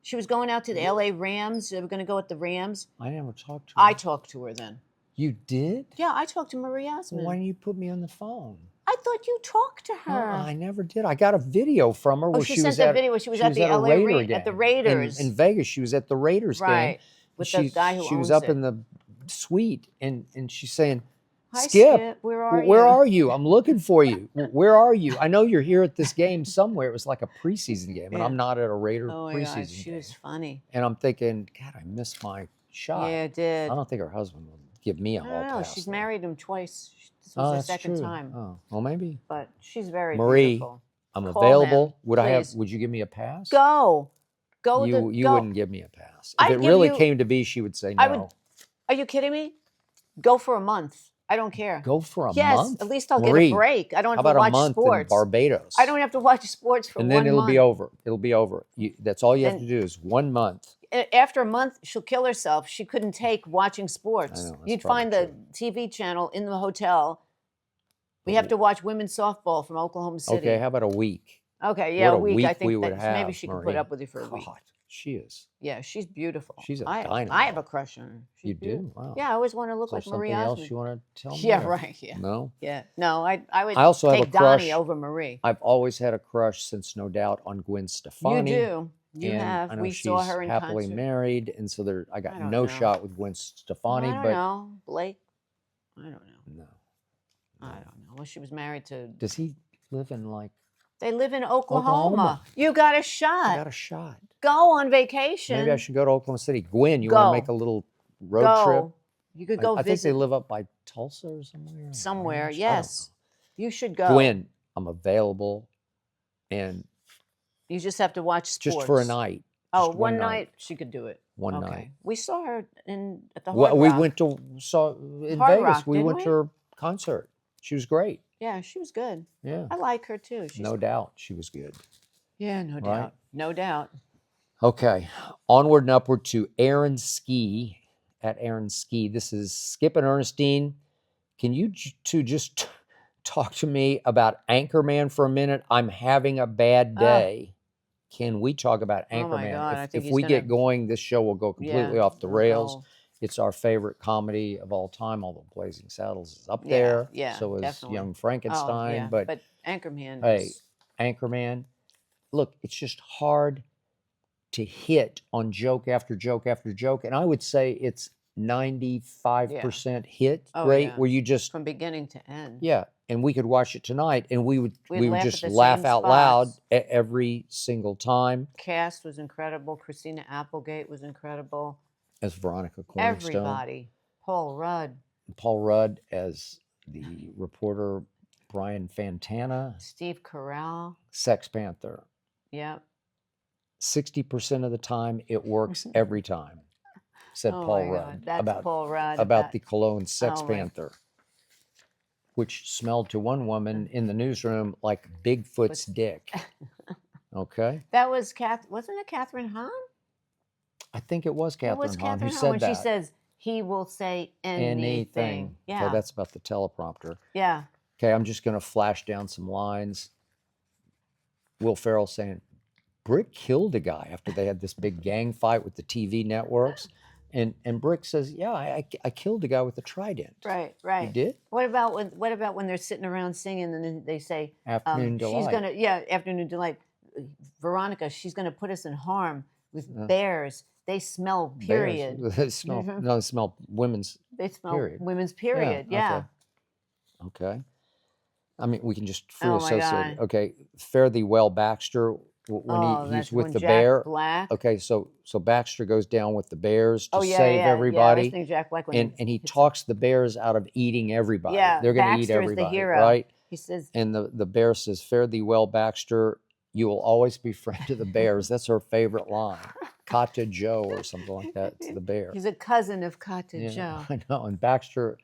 She was going out to the LA Rams. They were going to go with the Rams. I never talked to her. I talked to her then. You did? Yeah, I talked to Marie Well, Osmond. why didn't you put me on the phone? I thought you talked to her. I never did. I got a video from her where she she sent was that at video where she was at the a LA Raider at the game. Raiders. In Vegas. She was at the Raiders game. Right. With the guy who She was owns up it. in the suite and she's saying, Hi, Skip, where are you? where are you? I'm looking for you. Where are you? I know you're here at this game somewhere. It was like a preseason game, and Yeah. I'm not at a Raider Oh my preseason God, she game. was funny. And I'm thinking, God, I missed my shot. Yeah, it did. I don't think her husband would give me a hall No, pass. she's though. married him twice. This Oh, was her that's second true. time. Oh, well, maybe. But she's very Marie, beautiful. I'm Call available. him, Would I have? please. Would you give me a pass? Go. You Go. wouldn't give me a pass. If I'd it give really you- came to be, she would say no. I would- Are you kidding me? Go for a month. I don't care. Go for a yes, month. at least I'll Marie, get a break. I don't How have to about watch a month sports. in Barbados? I don't have to watch sports for and 1 then it'll month. be over. It'll be over. That's all you have And- to do is 1 month. After a month, she'll kill herself. She couldn't take watching sports. I know, that's You'd probably find the true. TV channel in the hotel. We But have to watch women's softball from Oklahoma City. Okay, how about a week? Okay, yeah, What a week. I think we would that have, maybe she can put Marie. up with you for a week. God, she is. Yeah, she's beautiful. She's a I dynamo. have a crush on her. She's You do? beautiful. Wow. Yeah, I always want to look Is there like Marie something Osmond. else you want to tell me? Yeah, or- right. Yeah. No? Yeah. No, I would I also have take a crush. Donnie over Marie. I've always had a crush since No Doubt on Gwen Stefani. You do. You and have. I know We she's saw her in happily concert. married, and so I got I don't no know. shot with Gwen Stefani. I don't but know. Blake? I don't know. no, I don't know. Well, she was married to... does he live in like? They live in Oklahoma. Oklahoma. You got a I shot. got a shot. Go on vacation. Maybe I should go to Oklahoma City. Gwen, you want Go. to make a little road Go. trip? You could go I think visit they live up by Tulsa or somewhere. somewhere. Ranch? I don't Yes. You should know. go. Gwen, I'm available, and You just have to watch sports. just for a night. Oh, Just one night she could do it. One Okay. night. We saw her at the Hard Well, we Rock. went to in Hard Vegas. Rock, We didn't went we? to her concert. She was great. Yeah, she was good. Yeah, I like her too. She's, no doubt she was good. Yeah, no Right? doubt. No doubt. Okay, onward and upward to Aaron Ski at Aaron Ski. This is Skip and Ernestine. Can you two just talk to me about Anchorman for a minute? I'm having a bad day. can we talk about Oh my Anchorman? God, I If think if he's we gonna. get going, this show will go completely Yeah, off the we'll rails. go. It's our favorite comedy of all time, although Blazing Saddles is up Yeah, there. yeah, So is definitely. Young Oh Frankenstein. yeah, But but Anchorman hey, is. Anchorman, look, it's just hard to hit on joke after joke after joke. And I would say it's 95% hit Oh rate yeah, where you just, from beginning to end. yeah. And we could watch it tonight and We'd we would laugh at just the laugh same out loud spots. every single time. Cast was incredible. Christina Applegate was incredible. As Veronica Corningstone. Everybody. Paul Rudd. Paul Rudd as the reporter Brian Fantana. Steve Carell. Sex Panther. Yep. 60% of the time, it works every time, said Oh Paul my Rudd. God, that's Paul Rudd. About the cologne Sex Oh my- Panther, which smelled to one woman in the newsroom like Bigfoot's dick. Okay? That was wasn't it Catherine Hahn? I think it was It Catherine was Hahn Catherine who Hahn said when that. she says he will say anything. Yeah. Okay, that's about the teleprompter. Yeah. Okay, I'm just going to flash down some lines. Will Ferrell saying, Brick killed a guy after they had this big gang fight with the TV networks. And Brick says, yeah, I killed a guy with a trident. Right. You did? What about when they're sitting around singing and then they say Afternoon she's Delight. Afternoon Delight. Veronica, she's gonna put us in harm with bears. They smell period. Bears. They smell, no, they smell women's They smell period. women's period. Yeah. Okay. I mean, we can just free Oh my associate it. God. Okay. Fare thee well, Baxter. When he's with when the Jack bear. Black. Okay, so Baxter goes down with the bears to yeah, save yeah, everybody. Yeah, I think Jack Black. When And he talks the bears out of eating everybody. Yeah, They're going to eat Baxter is the everybody, hero. right? He says, And the bear says, fare thee well, Baxter. You will always be friend to the bears. That's her favorite line. Kata Joe or something like that to the bear. he's a cousin of Kata Joe. I know. And Baxter,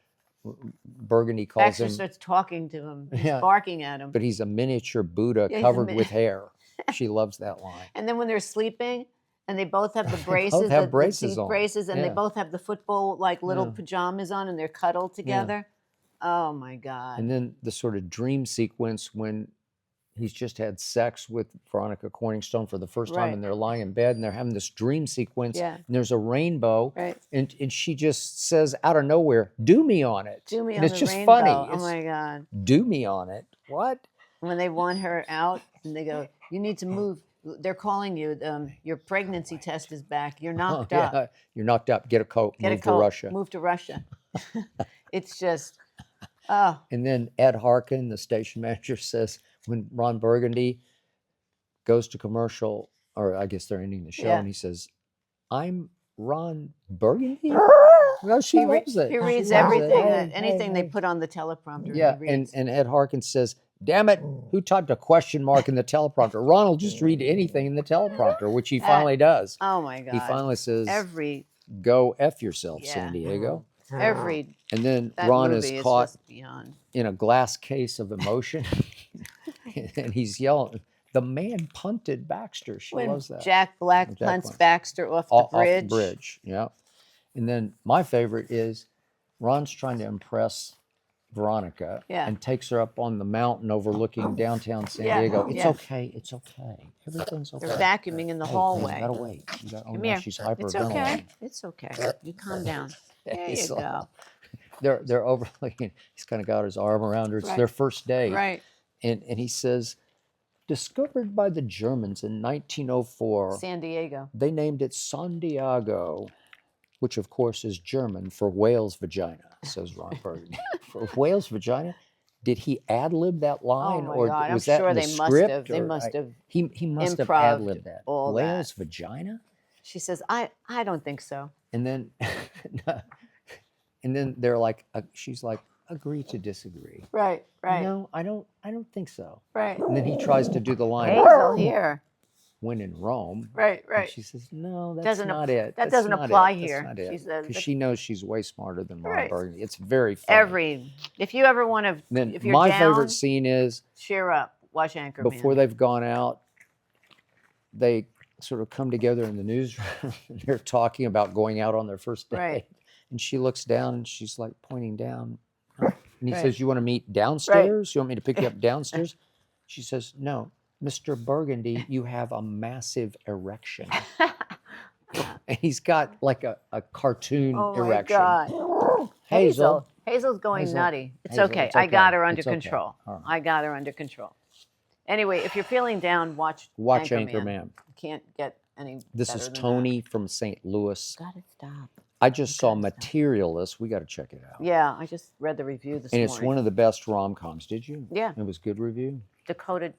Burgundy calls Baxter him. starts talking to him. He's barking at him. But he's a miniature Buddha Yeah, covered with hair. She loves that line. And then when they're sleeping, and they both have the braces, both have the braces teeth on. braces, and they Yeah. both have the football little Yeah. pajamas on, and they're cuddled together. Oh my God! And then the sort of dream sequence when he's just had sex with Veronica Corningstone for the first time, and they're lying in bed and they're having this dream sequence. Yeah. And there's a rainbow, Right. and she just says out of nowhere, "Do me on it." Do me and on it's the just rainbow. funny. Oh It's, my God! do me on it. What? When they want her out, and they go, "You need to move." They're calling you. Your pregnancy test is back. You're knocked up. Yeah, you're knocked up. Get a coat. Get move a coat. to Russia. Move to Russia. It's just, oh. And then Ed Harkin, the station manager, says when Ron Burgundy goes to commercial, or I guess they're ending the show, and he says, "I'm Ron Burgundy." Well, she loves it. He reads She loves it. everything, Hey, anything hey, they put on the teleprompter. Yeah, he reads. and Ed Harkin says, "Damn it, who typed a question mark in the teleprompter?" Ron will just read anything in the teleprompter, which he finally does. Oh my God! He finally says, every "Go F yourself, San Diego." every And then that Ron movie is caught just beyond. in a glass case of emotion, and he's yelling. The man punted Baxter. She When loves that. Jack Black punts Black. Baxter off the Off bridge. the bridge, yeah. And then my favorite is Ron's trying to impress Veronica and takes her up on the mountain overlooking downtown San Diego. It's okay. It's okay. Everything's okay. They're vacuuming in the hallway. You gotta wait. Come here. She's It's hyperventilating. okay. It's okay. You calm down. There you go. They're overlooking. He's kind of got his arm around her. It's their first date. Right. And he says, discovered by the Germans in 1904. San Diego. They named it San Diego, which of course is German for whale's vagina, says Ron Burgundy. For whale's vagina? Did he ad-lib that line? Oh my or God, was I'm that sure in the they script? must have. They must have. He must have improv'd ad-libbed that. all that. Whale's vagina? She says, I don't think so. And then and then they're like, she's like, agree to disagree. Right. No, I don't think so. Right. And then he tries to do the line, Hazel here. when in Rome. Right. And she says, no, that's not it. That That's doesn't not apply it. here. That's not it. She says, Because she knows she's way smarter than Ron Right. Burgundy. It's very funny. If you ever want to, Then if you're my down, favorite scene is cheer up, watch Anchorman. before they've gone out, they sort of come together in the newsroom and they're talking about going out on their first date. Right. And she looks down and she's like pointing down. And he Right. says, you want to meet downstairs? You want me to pick you up downstairs? She says, no, Mr. Burgundy, you have a massive erection. And he's got like a cartoon Oh my erection. God. Hazel. Hazel's going Hazel, nutty. It's Hazel, okay. it's I got okay. her under It's okay. control. All right. I got her under control. Anyway, if you're feeling down, watch Anchorman. You can't get any This better is than Tony from St. Louis. Gotta stop. I just saw Materialist. We got to check it out. Yeah, I just read the review this And morning. it's one of the best rom-coms. Did you? Yeah. It was good review? Dakota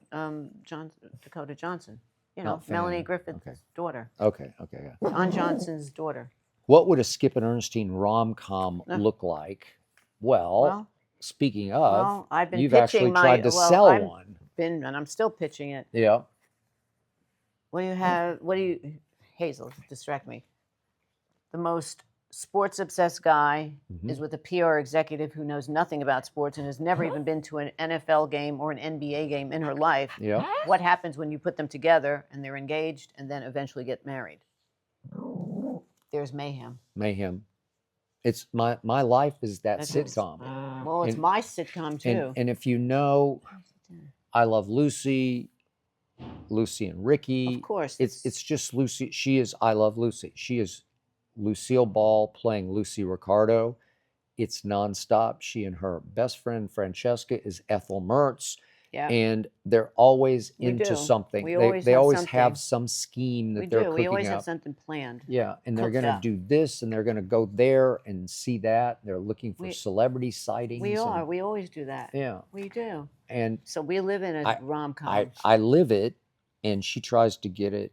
Johnson. You know, Melanie Griffith's daughter. Okay. Yeah. Don Johnson's daughter. What would a Skip and Ernestine rom-com look like? Well, speaking of, I've been you've pitching actually tried to sell one. And I'm still pitching it. Yeah. What do you have? Hazel, distract me. The most sports obsessed guy is with a PR executive who knows nothing about sports and has never even been to an NFL game or an NBA game in her life. Yeah. What happens when you put them together and they're engaged and then eventually get married? There's mayhem. Mayhem. It's my life is that sitcom. Well, it's my sitcom too. And if you know, I Love Lucy, Lucy and Ricky. Of course. It's just Lucy. She is I Love Lucy. She is Lucille Ball playing Lucy Ricardo. It's nonstop. She and her best friend Francesca is Ethel Mertz. Yeah. And they're always We into do. something. We They always something. have some scheme that they're cooking up. We always have something planned. Yeah, and they're cooked going to up. do this, and they're going to go there and see that. They're looking for celebrity sightings. We are. We always do that. Yeah. We do. And so we live in a rom-com. I live it, and she tries to get it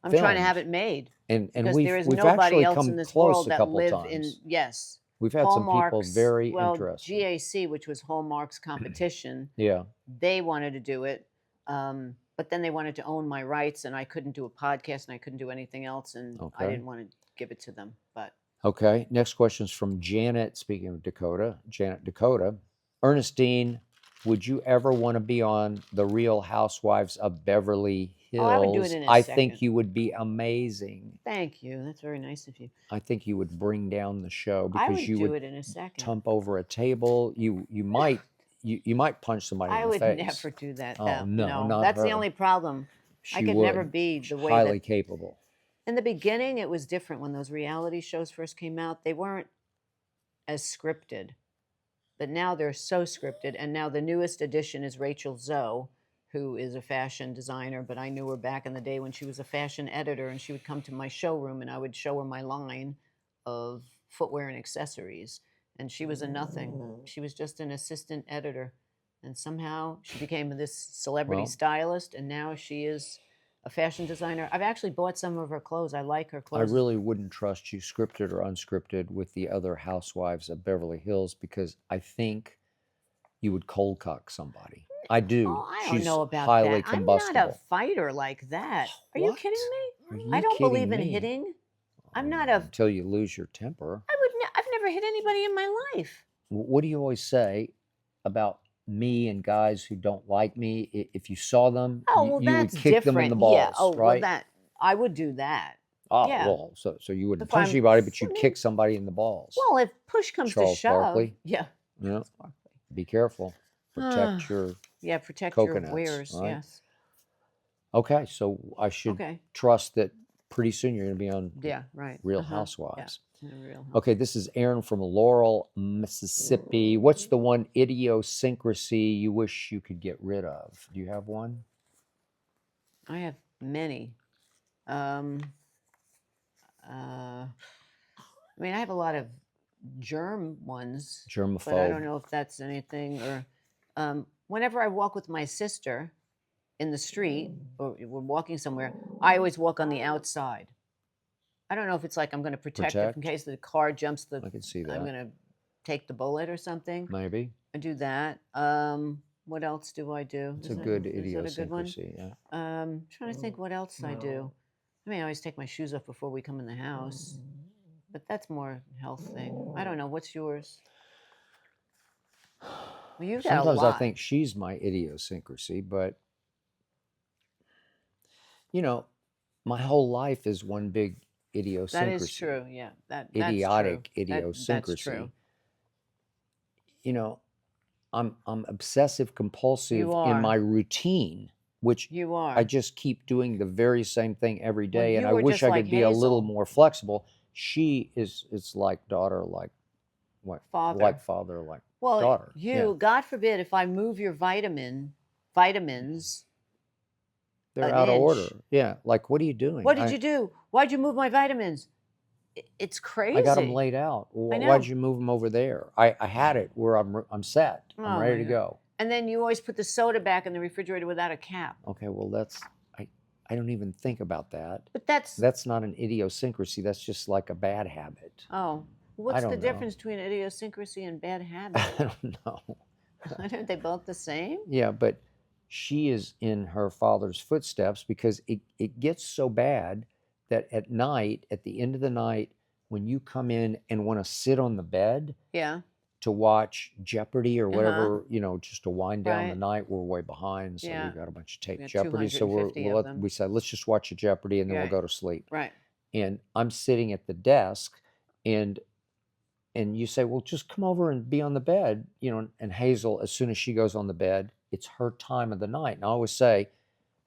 I'm filmed. trying to have it made. And because we've there is actually nobody else come in this close world a that couple live times. in yes. We've had some people Hallmark's, very well, interested. GAC, which was Hallmark's competition. Yeah. They wanted to do it, but then they wanted to own my rights, and I couldn't do a podcast, and I couldn't do anything else, and I didn't want to give it to them. But okay, next question is from Janet. Speaking of Dakota, Janet Dakota, Ernestine, would you ever want to be on The Real Housewives of Beverly Hills? I would do it in a I second. think you would be amazing. Thank you. That's very nice of you. I think you would bring down the show I because you do would it in a second. tump over a table. You might punch somebody in the face. I would never do that. Oh, no, not that's her. the only problem. She I could would. never be the way highly that, capable. in the beginning, it was different when those reality shows first came out. They weren't as scripted, but now they're so scripted. And now the newest addition is Rachel Zoe, who is a fashion designer, but I knew her back in the day when she was a fashion editor, and she would come to my showroom and I would show her my line of footwear and accessories. And she was a nothing. She was just an assistant editor. And somehow she became this celebrity stylist, and now she is a fashion designer. I've actually bought some of her clothes. I like her clothes. I really wouldn't trust you, scripted or unscripted, with the other housewives of Beverly Hills because I think you would cold cock somebody. I do. Oh, I She's don't know about highly that. combustible. I'm not a fighter like that. Are you What? kidding Are me? you I don't kidding believe in me? hitting. I'm not a. Until you lose your temper. I've never hit anybody in my life. What do you always say about me and guys who don't like me? If you saw them, Oh, well, you would that's kick different. them in the balls, Yeah. Oh, right? well, I would do that. Oh, yeah. well, so you wouldn't If punch I'm- anybody, but you'd kick somebody in the balls. Well, if push comes Charles to shove, Barkley. yeah. You know, Charles Barkley. be careful. Protect your. Yeah, protect coconuts, your wares. right? Yes. Okay, so I should trust that pretty soon you're going to be on Yeah. Right. Real Uh-huh. Housewives. Yeah. Real. Okay, this is Aaron from Laurel, Mississippi. What's the one idiosyncrasy you wish you could get rid of? Do you have one? I have many. I mean, I have a lot of germ ones. Germaphobe. But I don't know if that's anything. Or whenever I walk with my sister in the street or we're walking somewhere, I always walk on the outside. I don't know if it's like I'm going to protect her in case the car jumps I can see that. I'm going to take the bullet or something. Maybe. I do that. What else do I do? It's a good idiosyncrasy. Yeah. Trying to think what else I do. I mean, I always take my shoes off before we come in the house, but that's more health thing. I don't know. What's yours? Well, you've got a Sometimes lot. I think she's my idiosyncrasy, but you know, my whole life is one big idiosyncrasy. That is true. Yeah, that's idiotic true. idiosyncrasy. That's true. You know, I'm obsessive compulsive You are. in my routine. which You I are. just keep doing the very same thing every Well, day, and you I were wish just I like could be a little Hazel, more flexible. She is, it's like daughter, like what? Like father. father, like Well, daughter. Yeah, you, God forbid, if I move your vitamins they're an out of inch, order. Yeah, like what are you doing? what did you do? Why'd you move my vitamins? It's I got them crazy. laid out. I Why'd know. you move them over there? I had it where I'm set. I'm Oh ready my to God. go. And then you always put the soda back in the refrigerator without a cap. Okay, well I I don't even think about that. But that's, That's not an idiosyncrasy. That's just like a bad habit. oh, I what's the don't know. difference between idiosyncrasy and bad I habit? don't know. Aren't they both the same? Yeah, but she is in her father's footsteps because it gets so bad that at night, at the end of the night, when you come in and want to sit on the bed Yeah. to watch Jeopardy or Uh huh. whatever, just to wind down the Right. night, we're way behind. So Yeah. we've got a bunch of We taped got Jeopardy. So 250 of them. we said, let's just watch a Jeopardy and then we'll Right. go to sleep. Right. And I'm sitting at the desk and you say, well, just come over and be on the bed, and Hazel, as soon as she goes on the bed, it's her time of the night. And I always say,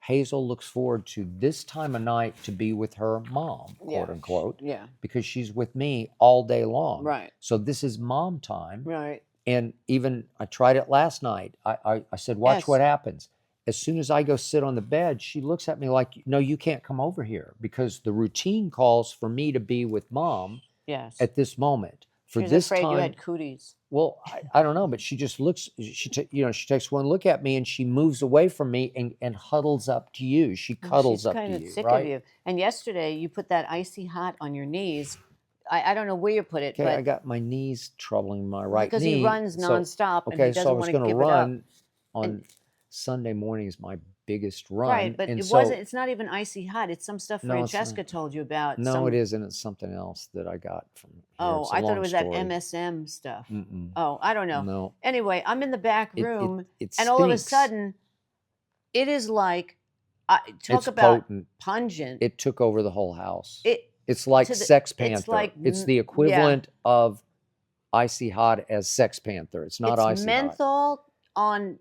Hazel looks forward to this time of night to be with her mom, Yeah. quote unquote, Yeah. because she's with me all day long. Right. So this is mom time. Right. And even I tried it last night. I said, watch what Yes. happens. As soon as I go sit on the bed, she looks at me like, no, you can't come over here because the routine calls for me to be with mom Yes. at this moment. She For was this afraid you time, had cooties. well, I don't know, but she just looks, she takes one look at me and she moves away from me and huddles up to you. She Oh, cuddles she's up to kind of you, sick of right? you. And yesterday you put that icy hot on your knees. I don't know where you put it, Okay, I but got my knees troubling my right because he knee. runs So, nonstop and he okay, so I doesn't was want to going to give it up. run And on Sunday morning is my biggest right, run. but And it so, wasn't. It's not even icy hot. It's some stuff no, it's Francesca not. told you about. No, it Some. isn't. It's something else that I got from here. Oh, It's a I thought it long was that story. MSM stuff. Mm-mm. Oh, I don't know. No, Anyway, I'm in the back it room, it and all of a stinks. sudden, it is like, talk It's about potent. pungent. It took over the whole house. It It's like to the. Sex It's Panther. like, It's the yeah. equivalent of Icy Hot as Sex Panther. It's not It's Icy Hot. menthol on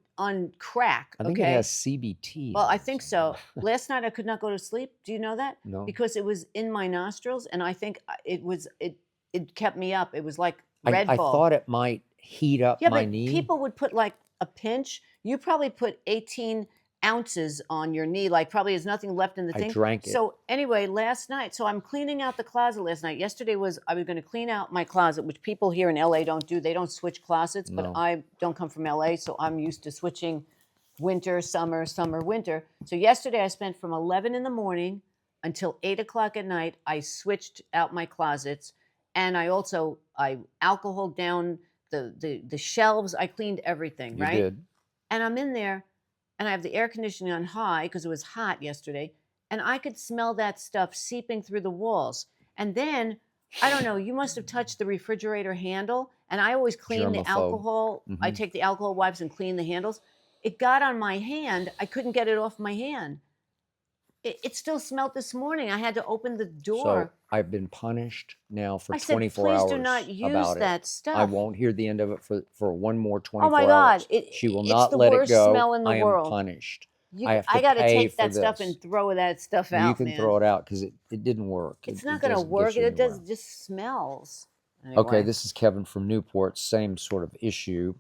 crack. I think it has Okay. CBT Well, in I it or think something. so. Last night I could not go to sleep. Do you know that? No. Because it was in my nostrils, and I think it kept me up. It was like I Red Bull. thought it might heat up Yeah, my but knee. people would put like a pinch. You probably put 18 ounces on your knee, like probably there's nothing left in the I thing. drank it. So anyway, last night, so I'm cleaning out the closet last night. Yesterday was I was going to clean out my closet, which people here in LA don't do. They don't switch closets, but No. I don't come from LA, so I'm used to switching winter, summer, summer, winter. So yesterday I spent from 11 in the morning until 8 o'clock at night. I switched out my closets, and I alcoholed down the shelves. I cleaned everything, You right? did. And I'm in there, and I have the air conditioning on high because it was hot yesterday, and I could smell that stuff seeping through the walls. And then I don't know, you must have touched the refrigerator handle, and I always clean the Germaphobe. alcohol. I Mhm. take the alcohol wipes and clean the handles. It got on my hand. I couldn't get it off my hand. It still smelled this morning. I had to open the So door. I've been punished now for I said, 24 please hours do not use about it. that I stuff. won't hear the end of it for one more Oh my 24 God. hours. She will It's not the let it worst go. smell in the I am world. punished. You, I have to I got to pay take for that stuff this. and throw that stuff You out, can man. throw it out because it didn't work. It's It not going to doesn't work. get you It does anywhere. just smells. Okay, Anyway, this is Kevin from Newport. Same sort of issue.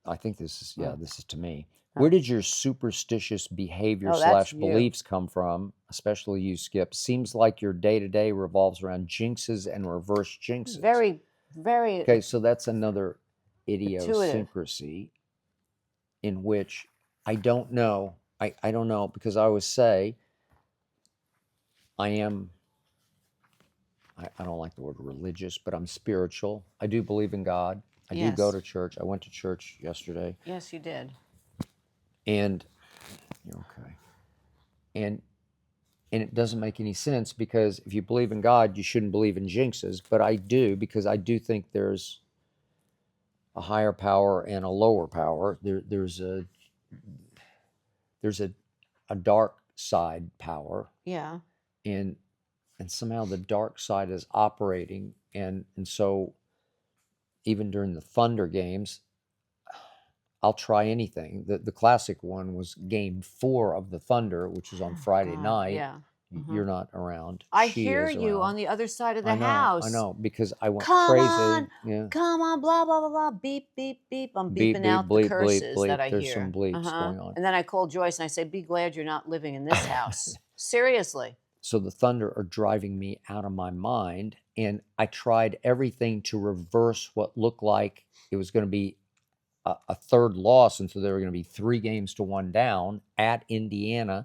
I think this is, yeah, this is to me. Where did your superstitious behavior oh, that's slash you. beliefs come from? Especially you, Skip. Seems like your day-to-day revolves around jinxes and reverse jinxes. Very, very Okay, so that's another intuitive. idiosyncrasy in which I don't know. I don't know because I always say I am, I don't like the word religious, but I'm spiritual. I do believe in God. I do go Yes. to church. I went to church yesterday. Yes, you did. And you're okay. And it doesn't make any sense because if you believe in God, you shouldn't believe in jinxes. But I do because I do think there's a higher power and a lower power. There's a dark side power, Yeah. and somehow the dark side is operating, and so even during the Thunder games, I'll try anything. The classic one was Game 4 of the Thunder, which was on Oh, Friday God, night. yeah. You're not around. I She hear is you on around. the other side of the I house. know, because I went Come crazy. on, Yeah. come on, blah, blah, blah, blah, beep, beep, beep. I'm Beep, beeping beep, out the bleep, bleep, curses that bleep. I There's some hear. bleeps going on. And then I call Joyce and I say, be glad you're not living in this house. Seriously. So the Thunder are driving me out of my mind. And I tried everything to reverse what looked like it was going to be a third loss. And so they were going to be 3-1 down at Indiana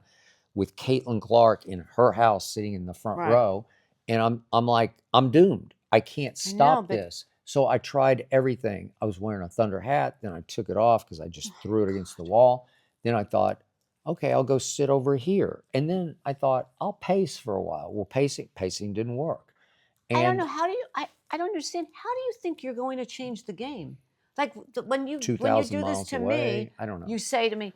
with Caitlin Clark in her house sitting in the front Right. row. And I'm like, I'm doomed. I can't I know, stop but this. So I tried everything. I was wearing a Thunder hat. Then I took it off because I just threw it against the wall. Then I thought, okay, I'll go sit over here. And then I thought, I'll pace for a while. Well, pacing didn't work. I don't know. And How do you, I don't understand. How do you think you're going to change the game? Like when you 2,000 do this miles to away, me, I don't know. you say to me,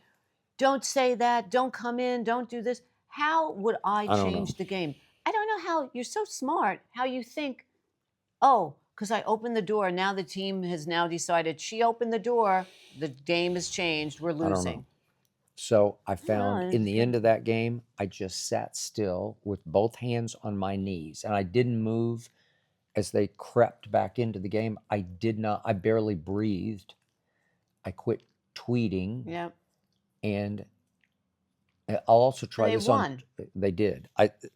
don't say that, don't come in, don't do this. How would I I don't know. change the game? I don't know how you're so smart, how you think, oh, because I opened the door. Now the team has now decided she opened the door. The game has changed. We're I don't know. losing. So I I don't found know, in it's the good. end of that game, I just sat still with both hands on my knees and I didn't move as they crept back into the game. I barely breathed. I quit tweeting. Yep. And I'll also try They this won. they did.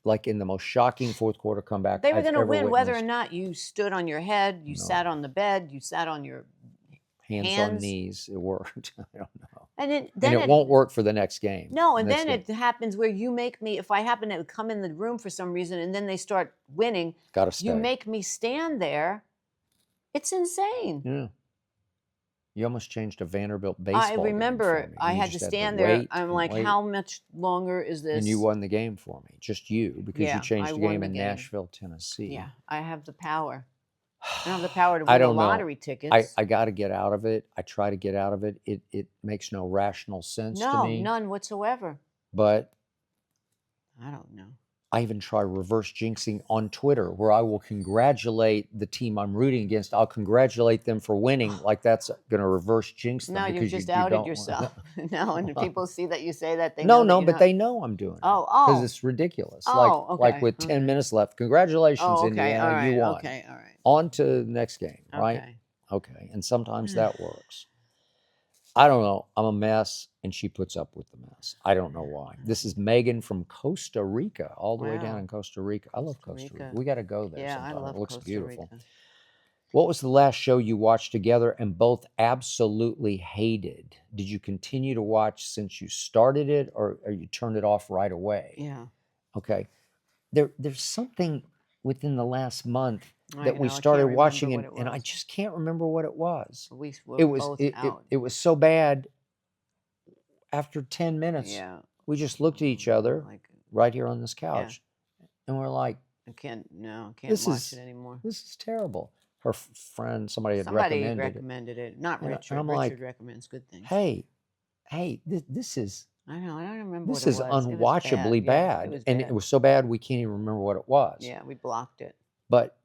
Like in the most shocking fourth quarter comeback They were I've going to ever win whether or witnessed. not you stood on your head, you No. sat on the bed, you sat on your Hands on knees, it worked. I don't know. And And then it won't work for the next game. No, and then it happens where you make me, if I happen to come in the room for some reason and then they start winning, Gotta stay. you make me stand there. It's insane. Yeah. You almost changed a Vanderbilt baseball I game remember for me. I You had to just stand there. wait I'm and like, wait. how much longer is this? And you won the game for me. Just you, because Yeah, you changed I the won game the in game. Nashville, Tennessee. Yeah, I have the power. I don't have the power to I win the don't know. lottery tickets. I got to get out of it. I try to get out of it. It makes no rational sense to No, me. none whatsoever. But I don't know. I even try reverse jinxing on Twitter, where I will congratulate the team I'm rooting against. I'll congratulate them for winning, like that's going to reverse jinx them. No, you because just you outed don't yourself. No, and people see that you say that, they No, know that no, you're but not. they know I'm doing it. Oh, Because oh. it's ridiculous. Oh, Like okay, with 10 okay. minutes left. Congratulations, Oh, okay, Indiana, all you right, won. okay, all right. On to the next game, right? Okay. Okay. And sometimes that works. I don't know. I'm a mess, and she puts up with the mess. I don't know why. This is Megan from Costa Rica, all the way down Wow. in Costa Rica. I love Costa Rica. Rica. We got to go there Yeah, I sometime. love It looks Costa beautiful. Rica. What was the last show you watched together and both absolutely hated? Did you continue to watch since you started it, or you turned it off right away? Yeah. Okay. There's something within the last month that we I started can't watching, remember what it and I was. just can't remember what it was. We were It was both it out. was so bad. After 10 minutes, Yeah. we just looked at each other Like, right here on this couch, and we're like, I can't This watch is- it anymore. "This is terrible." Her friend, somebody had Somebody recommended it. Not And Richard. I'm Richard like, recommends good things. Hey, this is I know. I don't remember this what is it was. unwatchably It was bad. bad, It was and bad. it was so bad we can't even remember what it was. Yeah, we blocked it. But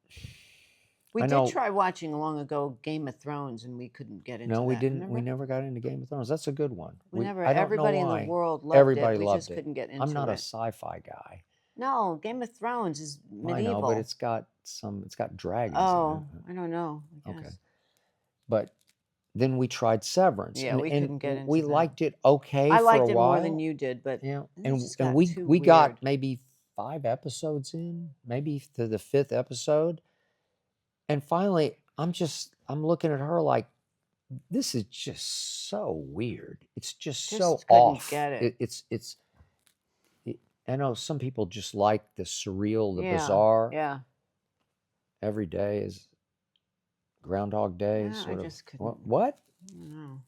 We I did know- try watching long ago Game of Thrones, and we couldn't get into no, we that, didn't. remember? We never got into Game of Thrones. That's a good one. We never. I don't Everybody know in why. the world loved Everybody it. We loved just it. couldn't get into I'm not a it. sci-fi guy. No, Game of Thrones is medieval. I know, but it's got dragons. Oh, in it. I don't know. I Okay. guess. But then we tried Severance. Yeah, and, we and couldn't get into we that. liked it okay I for liked a it while. more than you did, but Yeah, it and just and got we too we got weird. maybe 5 episodes in, maybe to the 5th episode, and finally I'm looking at her like, this is just so weird. It's just so Just couldn't off. get it. I know some people just like the surreal, the Yeah, bizarre. Yeah. Every day is Groundhog Day. Yeah, I sort of. just couldn't. What? I don't know.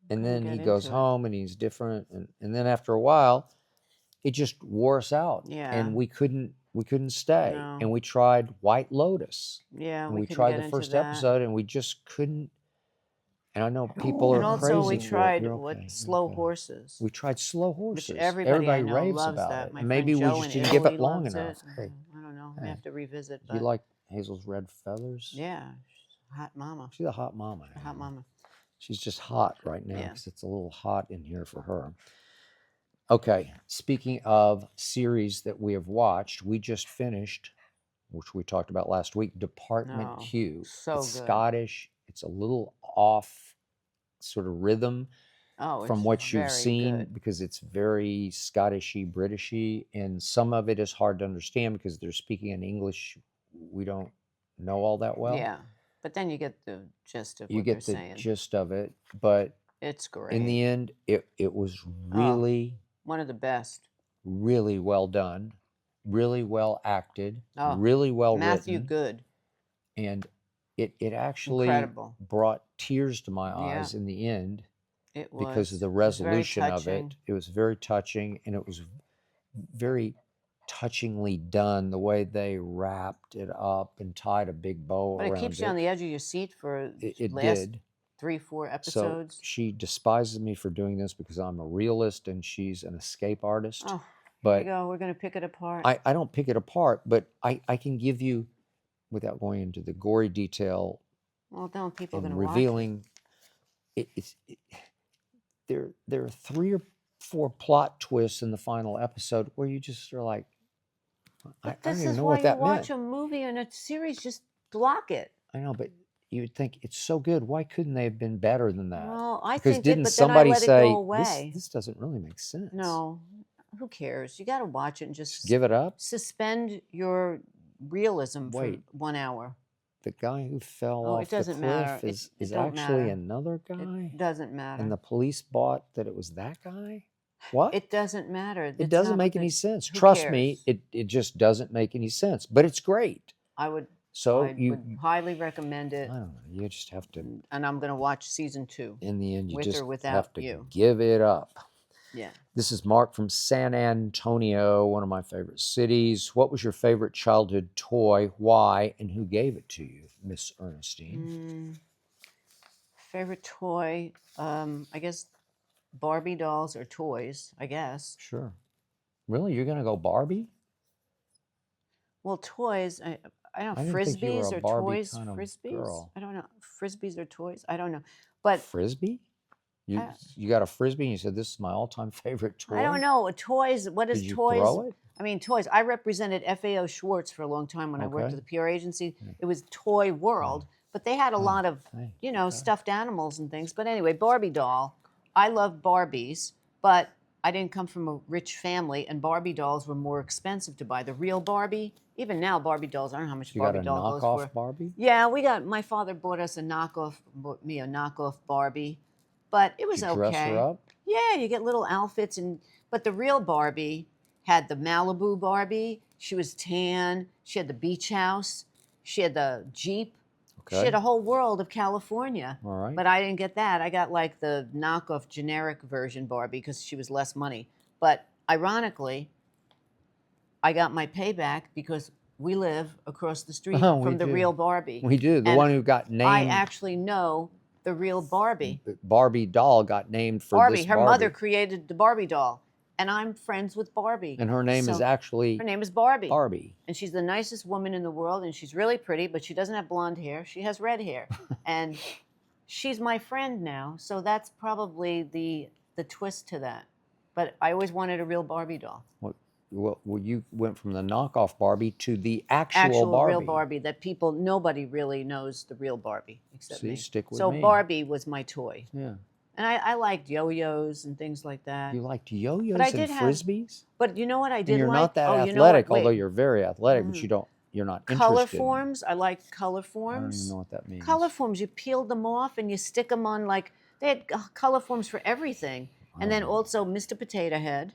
And Couldn't then get he goes into it. home and he's different, and then after a while, it just wore us out. Yeah. And we couldn't stay. No. And we tried White Lotus. Yeah, And we we couldn't tried get the into first that. episode, and we just couldn't. And I know people are And also, crazy we for it. tried You're okay, you're Slow okay. Horses. We tried Slow Horses. Which everybody I know raves loves about that. it. My And friend maybe we Joe just in didn't give it Italy long loves enough. it. Hey, I don't know. We hey. have to revisit. Do you like Hazel's Red Feathers? Yeah, hot mama. She's a hot mama. Hot mama. She's just hot right now Yeah. because it's a little hot in here for her. Okay, speaking of series that we have watched, we just finished, which we talked about last week, Department Oh, Q. so It's good. Scottish. It's a little off sort of rhythm Oh, from it's what you've very seen good. because it's very Scottishy, Britishy, and some of it is hard to understand because they're speaking in English we don't know all that well. Yeah. But then you get the gist of You what they're get the saying. gist of it, but It's in the great. end, it was Oh, really, one of the best. really well done, really well acted, Oh, really well Matthew written, Good. and it actually Incredible. brought tears to my Yeah, eyes in the end it because of was. the It was very resolution of touching. it. It was very touching, and it was very touchingly done the way they wrapped it up and tied a big bow But it keeps around you on it. the edge of your seat for It last did. 3, 4 So episodes. she despises me for doing this because I'm a realist and she's an escape artist. Oh, here we But go. We're going to pick it apart. I don't pick it apart, but I can give you, without going into the gory detail Well, don't people are going and to watch it? revealing, there are 3 or 4 plot twists in the final episode where you just are like, I But don't this even is know why what you that watch meant. a movie and a series. Just block it. I know, but you would think it's so good. Why couldn't they have been better than that? Well, I Because think it, didn't but then I somebody let it go say away. this doesn't really make sense? No, who cares? You got to watch it and Just just give it up. suspend your realism for Wait, 1 hour. the guy who fell Oh, it off the doesn't matter. cliff is It don't actually matter. another guy, It doesn't and matter. the police bought that it was that guy. What? It doesn't matter. It It's doesn't not make what any the. sense. Who Trust me, cares? it just doesn't make any sense. But it's great. I would So highly recommend I it, don't know. You just have to. and I'm going to watch season 2 In the end, you with just or without have to you. give it up. Yeah. This is Mark from San Antonio, one of my favorite cities. What was your favorite childhood toy? Why? And who gave it to you, Miss Ernestine? Favorite toy? I guess Barbie dolls or toys. I guess. Sure. Really? You're going to go Barbie? Well, toys. I don't I know. didn't think you were a Frisbees or Barbie toys. kind of Frisbees. girl. I don't know. Frisbees or toys. I don't know. But Frisbee? You I, you got a Frisbee and you said, this is my all-time favorite I don't toy? know. Toys. What is Did you toys? throw it? I mean, toys. I represented FAO Schwartz for a long time when I worked Okay. at the PR agency. It was Toy World, but they had a lot of, Hey, okay. stuffed animals and things. But anyway, Barbie doll. I love Barbies, but I didn't come from a rich family, and Barbie dolls were more expensive to buy. The real Barbie, even now, Barbie dolls. I don't know how much You got Barbie a doll goes knockoff for. Barbie? Yeah, my father bought us bought me a knockoff Barbie, but it was Did you dress her okay. up? Yeah, you get little outfits, but the real Barbie had the Malibu Barbie. She was tan. She had the beach house. She had the Jeep. She Okay. had a whole world of California. All right. But I didn't get that. I got like the knockoff generic version Barbie because she was less money. But ironically, I got my payback because we live across the street Oh, we from the do. real Barbie. We do. The And one who got I named actually know the real Barbie. Barbie doll got named for Barbie. this Her Barbie. mother created the Barbie doll, and I'm friends with Barbie. And her name is So actually her name is Barbie. Barbie. And she's the nicest woman in the world, and she's really pretty, but she doesn't have blonde hair. She has red hair, and she's my friend now. So that's probably the twist to that. But I always wanted a real Barbie doll. Well, you went from the knockoff Barbie to the actual Barbie. Real Barbie that nobody really knows the real Barbie except See, me. stick with so me. Barbie was my toy. Yeah. And I liked yo-yos and things like that. You liked yo-yos But I and did have- frisbees? But you know what I did And you're like? not that you athletic, know what? although Wait. you're very athletic, but you're not Color interested. forms. I liked color I don't forms. even know what that means. Color forms. You peeled them off and you stick them on they had color forms for everything. And then also Mr. Potato Head,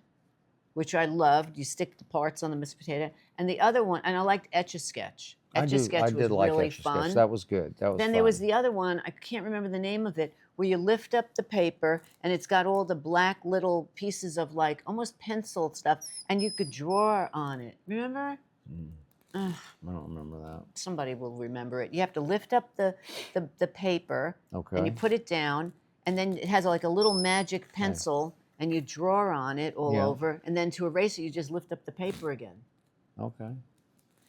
which I loved. You stick the parts on the Mr. Potato Head. And the other one, and I liked Etch-a-Sketch. Etch-a-Sketch was did like really Etch-a-Sketch. fun. That was good. That was Then fun. there was the other one, I can't remember the name of it, where you lift up the paper and it's got all the black little pieces of almost pencil stuff, and you could draw on it. Remember? I don't remember that. Somebody will remember it. You have to lift up the paper, Okay. and you put it down, and then it has like a little magic pencil, and you draw on it all over, and then to erase it, you just lift up the paper again. Okay.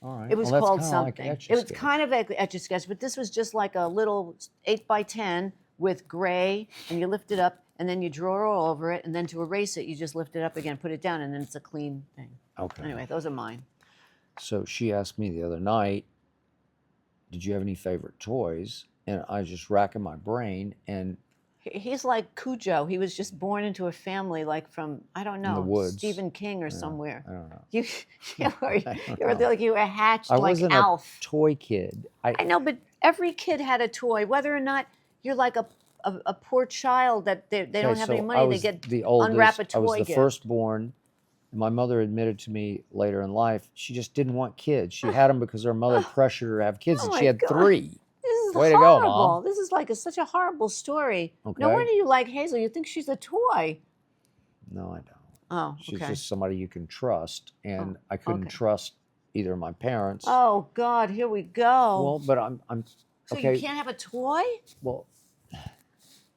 All right. It was Well, that's called kinda like something. It was Etch-a-Sketch. kind of like Etch-a-Sketch, but this was just like a little 8x10 with gray, and you lift it up, and then you draw all over it, and then to erase it, you just lift it up again, put it down, and then it's a clean thing. Okay. Anyway, those are mine. So she asked me the other night, did you have any favorite toys? And I was just racking my brain, and He's like Cujo. He was just born into a family like from, I don't in the know, woods. Stephen King or Yeah, somewhere. I don't know. You, I you don't were know. like you were hatched I like wasn't Alf. a toy kid. I know, but every kid had a toy, whether or not you're like a poor child that they don't have any so I money, they was get the unwrap oldest. a I was toy the gift. firstborn. My mother admitted to me later in life she just didn't want kids. She had them because her mother pressured her to have kids, Oh and my she had God. 3. This is Way to go, horrible. Mom. This is like such a horrible story. No Okay. wonder you like Hazel. You think she's a toy. No, I don't. Oh, She's okay. just somebody you can trust, and I couldn't okay. trust either of my parents. Oh God, here we go. Well, but I'm So okay. you can't have a toy? Well,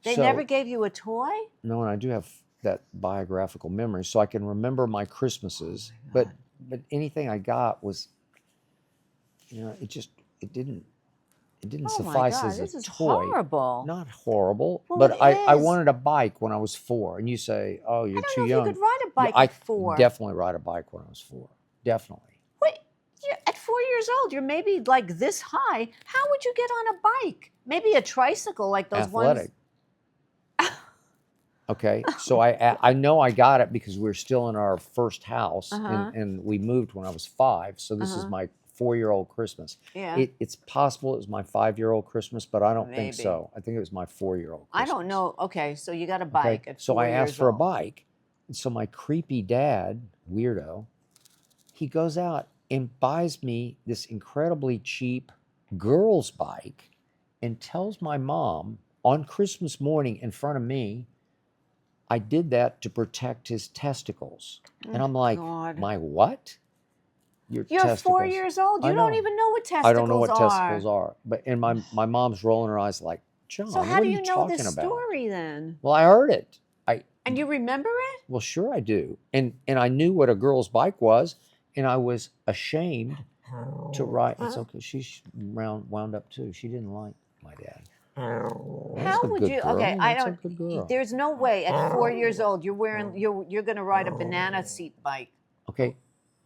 They so, never gave you a toy? No, and I do have that biographical memory, so I can remember my Christmases. But anything I got was, it didn't Oh my suffice God, as a this is toy. horrible. Not horrible, Well, but it I is. wanted a bike when I was 4, and you say, "Oh, you're I don't too know young." if you could ride a bike I at 4. definitely ride a bike when I was 4. Definitely. Wait, you're at 4 years old, you're maybe like this high. How would you get on a bike? Maybe a tricycle like those Athletic. ones. Okay, so I know I got it because we were still in our first house, and we moved when I was 5. So this is my 4-year-old Christmas. Yeah. It's possible it was my 5-year-old Christmas, but I don't think Maybe. so. I think it was my 4-year-old I Christmas. don't know. Okay, so you got a bike at 4 So I years asked for a old. bike, and so my creepy dad, weirdo, he goes out and buys me this incredibly cheap girl's bike, and tells my mom on Christmas morning in front of me, I did that to protect his testicles. And I'm like, God. my what? You're testicles. 4 years old. You don't even know what testicles are. I don't know what testicles are. But and my mom's rolling her eyes like, John, So how what do are you you know talking this about? story then? Well, I heard it. And you remember it? Well, sure I do. And I knew what a girl's bike was, and I was ashamed to ride. It's okay. She's wound up too. She didn't like my dad. How would you? Okay, I That's a don't. good girl. There's no way at 4 years old you're going to ride a banana seat bike. Okay,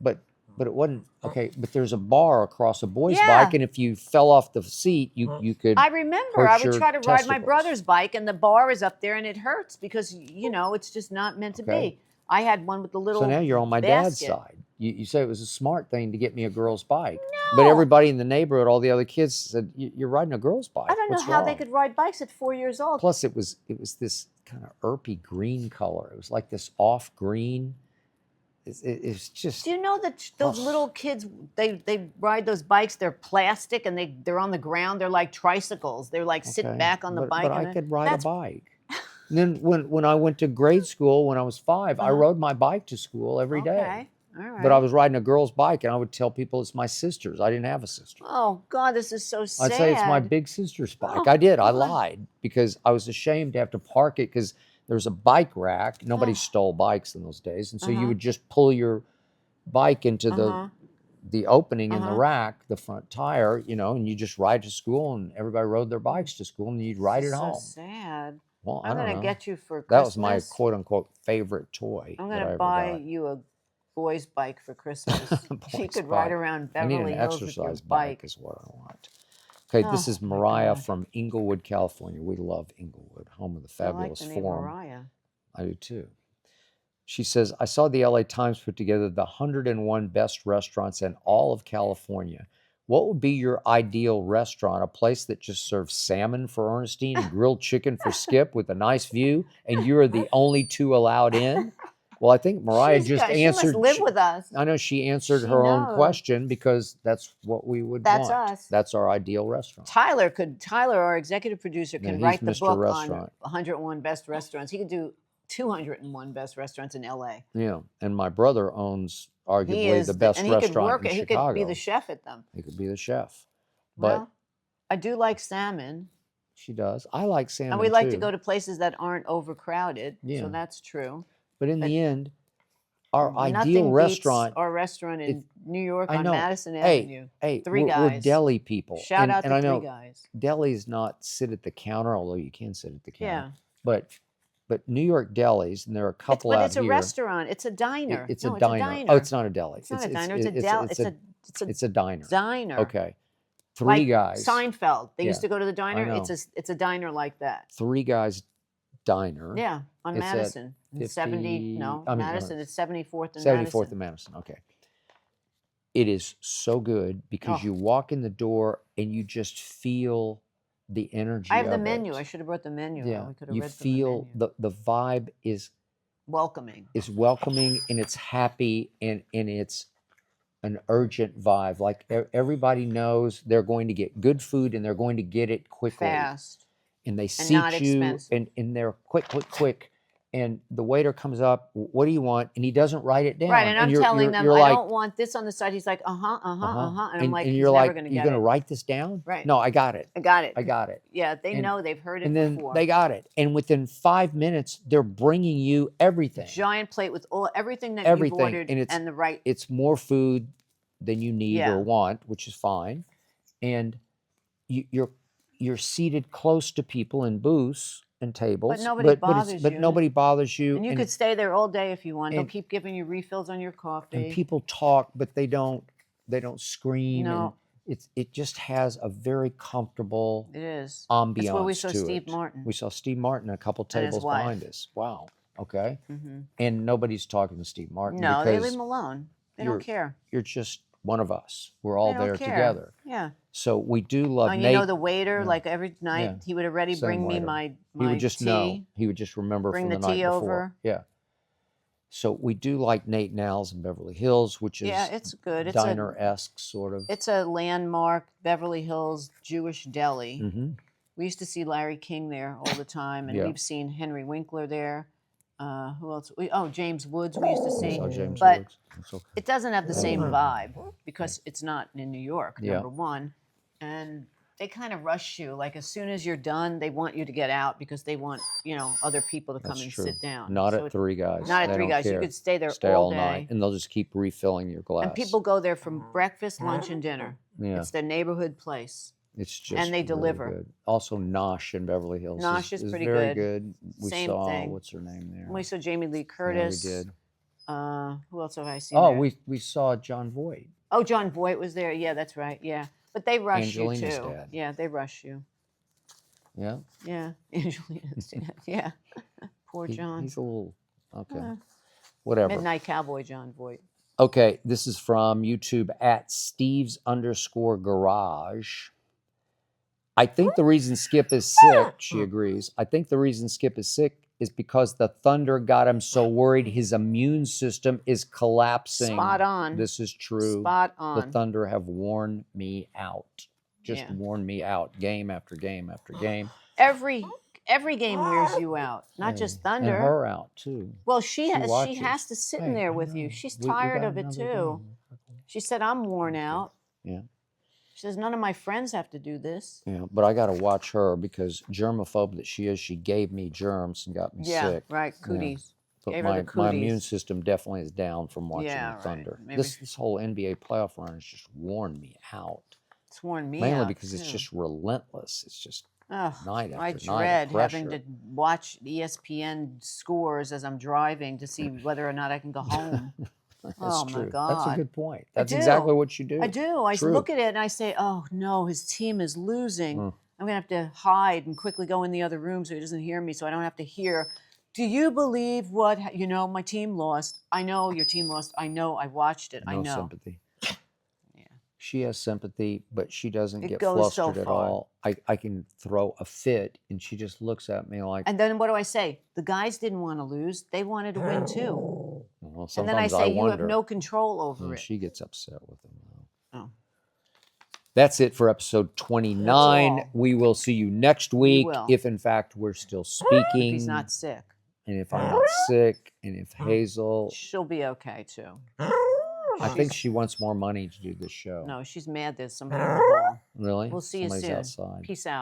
but it wasn't okay. But there's a bar across a boy's Yeah. bike, and if you fell off the seat, you could. I remember hurt I would your try to ride my testicles. brother's bike, and the bar is up there, and it hurts because it's just not meant to Okay. be. I had one with the little. So now you're on my dad's basket. side. You say it was a smart thing to get me a girl's bike, but everybody in the neighborhood, all the other kids said, "You're riding a girl's bike." I don't know What's how they wrong?" could ride bikes at 4 years old. Plus, it was this kind of earthy green color. It was like this off green. It's just. Do you know that those little kids they ride those bikes? They're plastic and they're on the ground. They're like tricycles. They're like sit back on the bike. But I and could ride a bike. And then when I went to grade school when I was 5, I rode my bike to school every day. Okay, all right. But I was riding a girl's bike, and I would tell people it's my sister's. I didn't have a sister. Oh God, this is so sad. I'd say it's my big sister's bike. Oh, I did. I God. lied because I was ashamed to have to park it because there was a bike rack. Nobody stole bikes in those days, and so you would just pull your bike into the opening in the rack, the front tire, and you just ride to school, and everybody rode their bikes to school, and you'd ride it home. So sad. Well, I'm I don't gonna know. get you for Christmas. That was my quote unquote favorite toy. I'm that I gonna ever buy got. you a boy's bike for Christmas. You Boy's could bike. ride around I need Beverly an Hills with your exercise bike. is what I want. Okay, this Oh, is my Mariah God. from Inglewood, California. We love Inglewood, home of the Fabulous I like the name Forum. Mariah. I do too. She says, I saw the LA Times put together the 101 best restaurants in all of California. What would be your ideal restaurant? A place that just serves salmon for Ernestine and grilled chicken for Skip with a nice view, and you're the only 2 allowed in? Well, I think Mariah just answered. She must live with us. I know she answered She her own knows. question because that's what we would That's want. us. That's our ideal restaurant. Tyler, our executive producer, Yeah, can he's write the Mr. book Restaurant. on 101 best restaurants. He could do 201 best restaurants in LA. Yeah, and my brother owns He arguably is the best and he could restaurant work in it. He Chicago. could be the chef at them. He could be the chef. But Well, I do like salmon. she does. I like salmon And we like too. to go to places that aren't overcrowded. Yeah. So that's true. But in the end, our ideal Nothing restaurant. beats our restaurant in New York I on know. Madison Hey, Avenue. hey, Three we're guys. deli people. Shout out and to I Three know Guys. delis not sit at the counter, although you can sit at the counter. Yeah. But New York delis, and there are a couple But out it's a here. restaurant. It's a diner. It's No, a it's a diner. diner. Oh, it's not a deli. It's not a diner. It's a diner. diner. Okay. Three Like guys. Seinfeld. They Yeah, used to go to the diner. know. It's a diner like that. Three Guys Diner. Yeah, on It's at Madison. 50 Madison. It's 74th and 74th Madison. and Madison. Okay. It is so good because Oh. you walk in the door and you just feel the energy I have the of menu. it. I should have brought the menu. Yeah. We could have You read feel from the menu. the vibe is Welcoming. welcoming, and it's happy, and it's an urgent vibe. Like everybody knows they're going to get good food and they're going to get it quickly. Fast. And they And seat not you expensive. and they're quick. And the waiter comes up, what do you want? And he doesn't write it down. Right, and I'm telling them, you're I like, don't want this on the side. He's like, and I'm like, and he's you're never like, going to you're get going to it. write this down? Right. No, I got it. I got it. I got it. Yeah, they And- know they've heard it And then before. they got it. And within 5 minutes, they're bringing you everything. Giant plate with everything that Everything. you've ordered And the right. It's more food than you need Yeah. or want, which is fine. And you're seated close to people in booths and tables. But nobody bothers but you. nobody bothers you. And you could stay there all day if you want. They'll and- keep giving you refills on your coffee. and people talk, but they don't scream. No. And it just has a very comfortable It is. ambiance That's where we saw to Steve it. Martin. We saw Steve Martin a couple And his tables wife. behind us. Wow. Okay. Mhm. And nobody's talking to Steve Martin. No, they because leave him alone. They don't care. You're just one of us. We're all They don't there care. together. Yeah. So we do love And Nate. you know the waiter, Yeah. like every night, Yeah. he would already Same bring me waiter. my He would just tea. know. He would just remember Bring from the the night tea before. over. Yeah. So we do like Nate and Al's in Beverly Hills, which is Yeah, it's good. diner-esque sort of. It's a landmark Beverly Hills Jewish deli. Mhm. We used to see Larry King there all the time, and Yeah. we've seen Henry Winkler there. Who else? James Woods we used to We see. saw James but Woods. That's okay. it doesn't have the same vibe because it's not in New York, Yeah. number one. And they kind of rush you. Like as soon as you're done, they want you to get out because they want, other people to come That's and true. sit down. Not So at Three Guys. Not They at Three don't Guys. You care. could stay there Stay all all day. night, and they'll just keep refilling your glass. And people go there from breakfast, lunch, and dinner. Yeah. It's their neighborhood place. It's just and they really deliver. good. Also, Nosh in Beverly Hills. Nosh is pretty very good. good. We Same saw thing. what's her name there. We saw Jamie Lee Yeah, Curtis. we did. Who else have I seen? Oh, there? we saw John Voight. Oh, John Voight was there. Yeah, that's right. Yeah, but they rush Angelina's you too. dad. Yeah, they rush you. Yeah. Yeah, Angelina's dad. Yeah, poor John. He's a little okay. Uh, Whatever. Midnight Cowboy John Voight. Okay, this is from YouTube at Steve's_garage. I think the reason Skip is sick, she agrees. I think the reason Skip is sick is because the thunder got him so worried his immune system is collapsing. Spot on. This is true. Spot The on. thunder have worn me out. Just Yeah. worn me out. Game after game after game. Every game wears you out, not just Thunder. And her out too. Well, she watches. has to sit in Hey, there I with you. know. She's We tired got of it another too. game. She said, "I'm worn out." Yeah. She says, "None of my friends have to do this." Yeah, but I got to watch her because germaphobe that she is, she gave me germs and got me Yeah, sick. right. Yeah. Cooties. But Gave her the my cooties. immune system definitely is down from watching Yeah, the right. Thunder. Maybe- This whole NBA playoff run has just worn me out. It's worn me Mainly out, because it's too. just relentless. It's just Ugh, night I after night dread of having pressure. to watch ESPN scores as I'm driving to see whether or not I can go home. That's Oh, my true. That's a God. good point. I That's do. exactly what you do. I do. I True. look at it and I say, "Oh no, his team is losing. Mm. I'm gonna have to hide and quickly go in the other room so he doesn't hear me, so I don't have to hear. Do you believe what my team lost? I know your team lost. I know. I watched it. I No know. sympathy. Yeah. She has sympathy, but she doesn't It get goes so flustered at far. all. I can throw a fit, and she just looks at me like, And then what do I say? The guys didn't want to lose. They wanted to win too. well, And then I sometimes say, you wonder. have no control over And it. she gets upset with him. Oh. That's it for episode 29. all. We will see you next week will. if, in fact, we're still speaking. If he's not sick, And if I'm not sick. And if Hazel. she'll be okay too. I think she wants more money to do this show. No, she's mad there's somebody in the hall. Really? We'll see you Somebody's soon. outside. Peace out.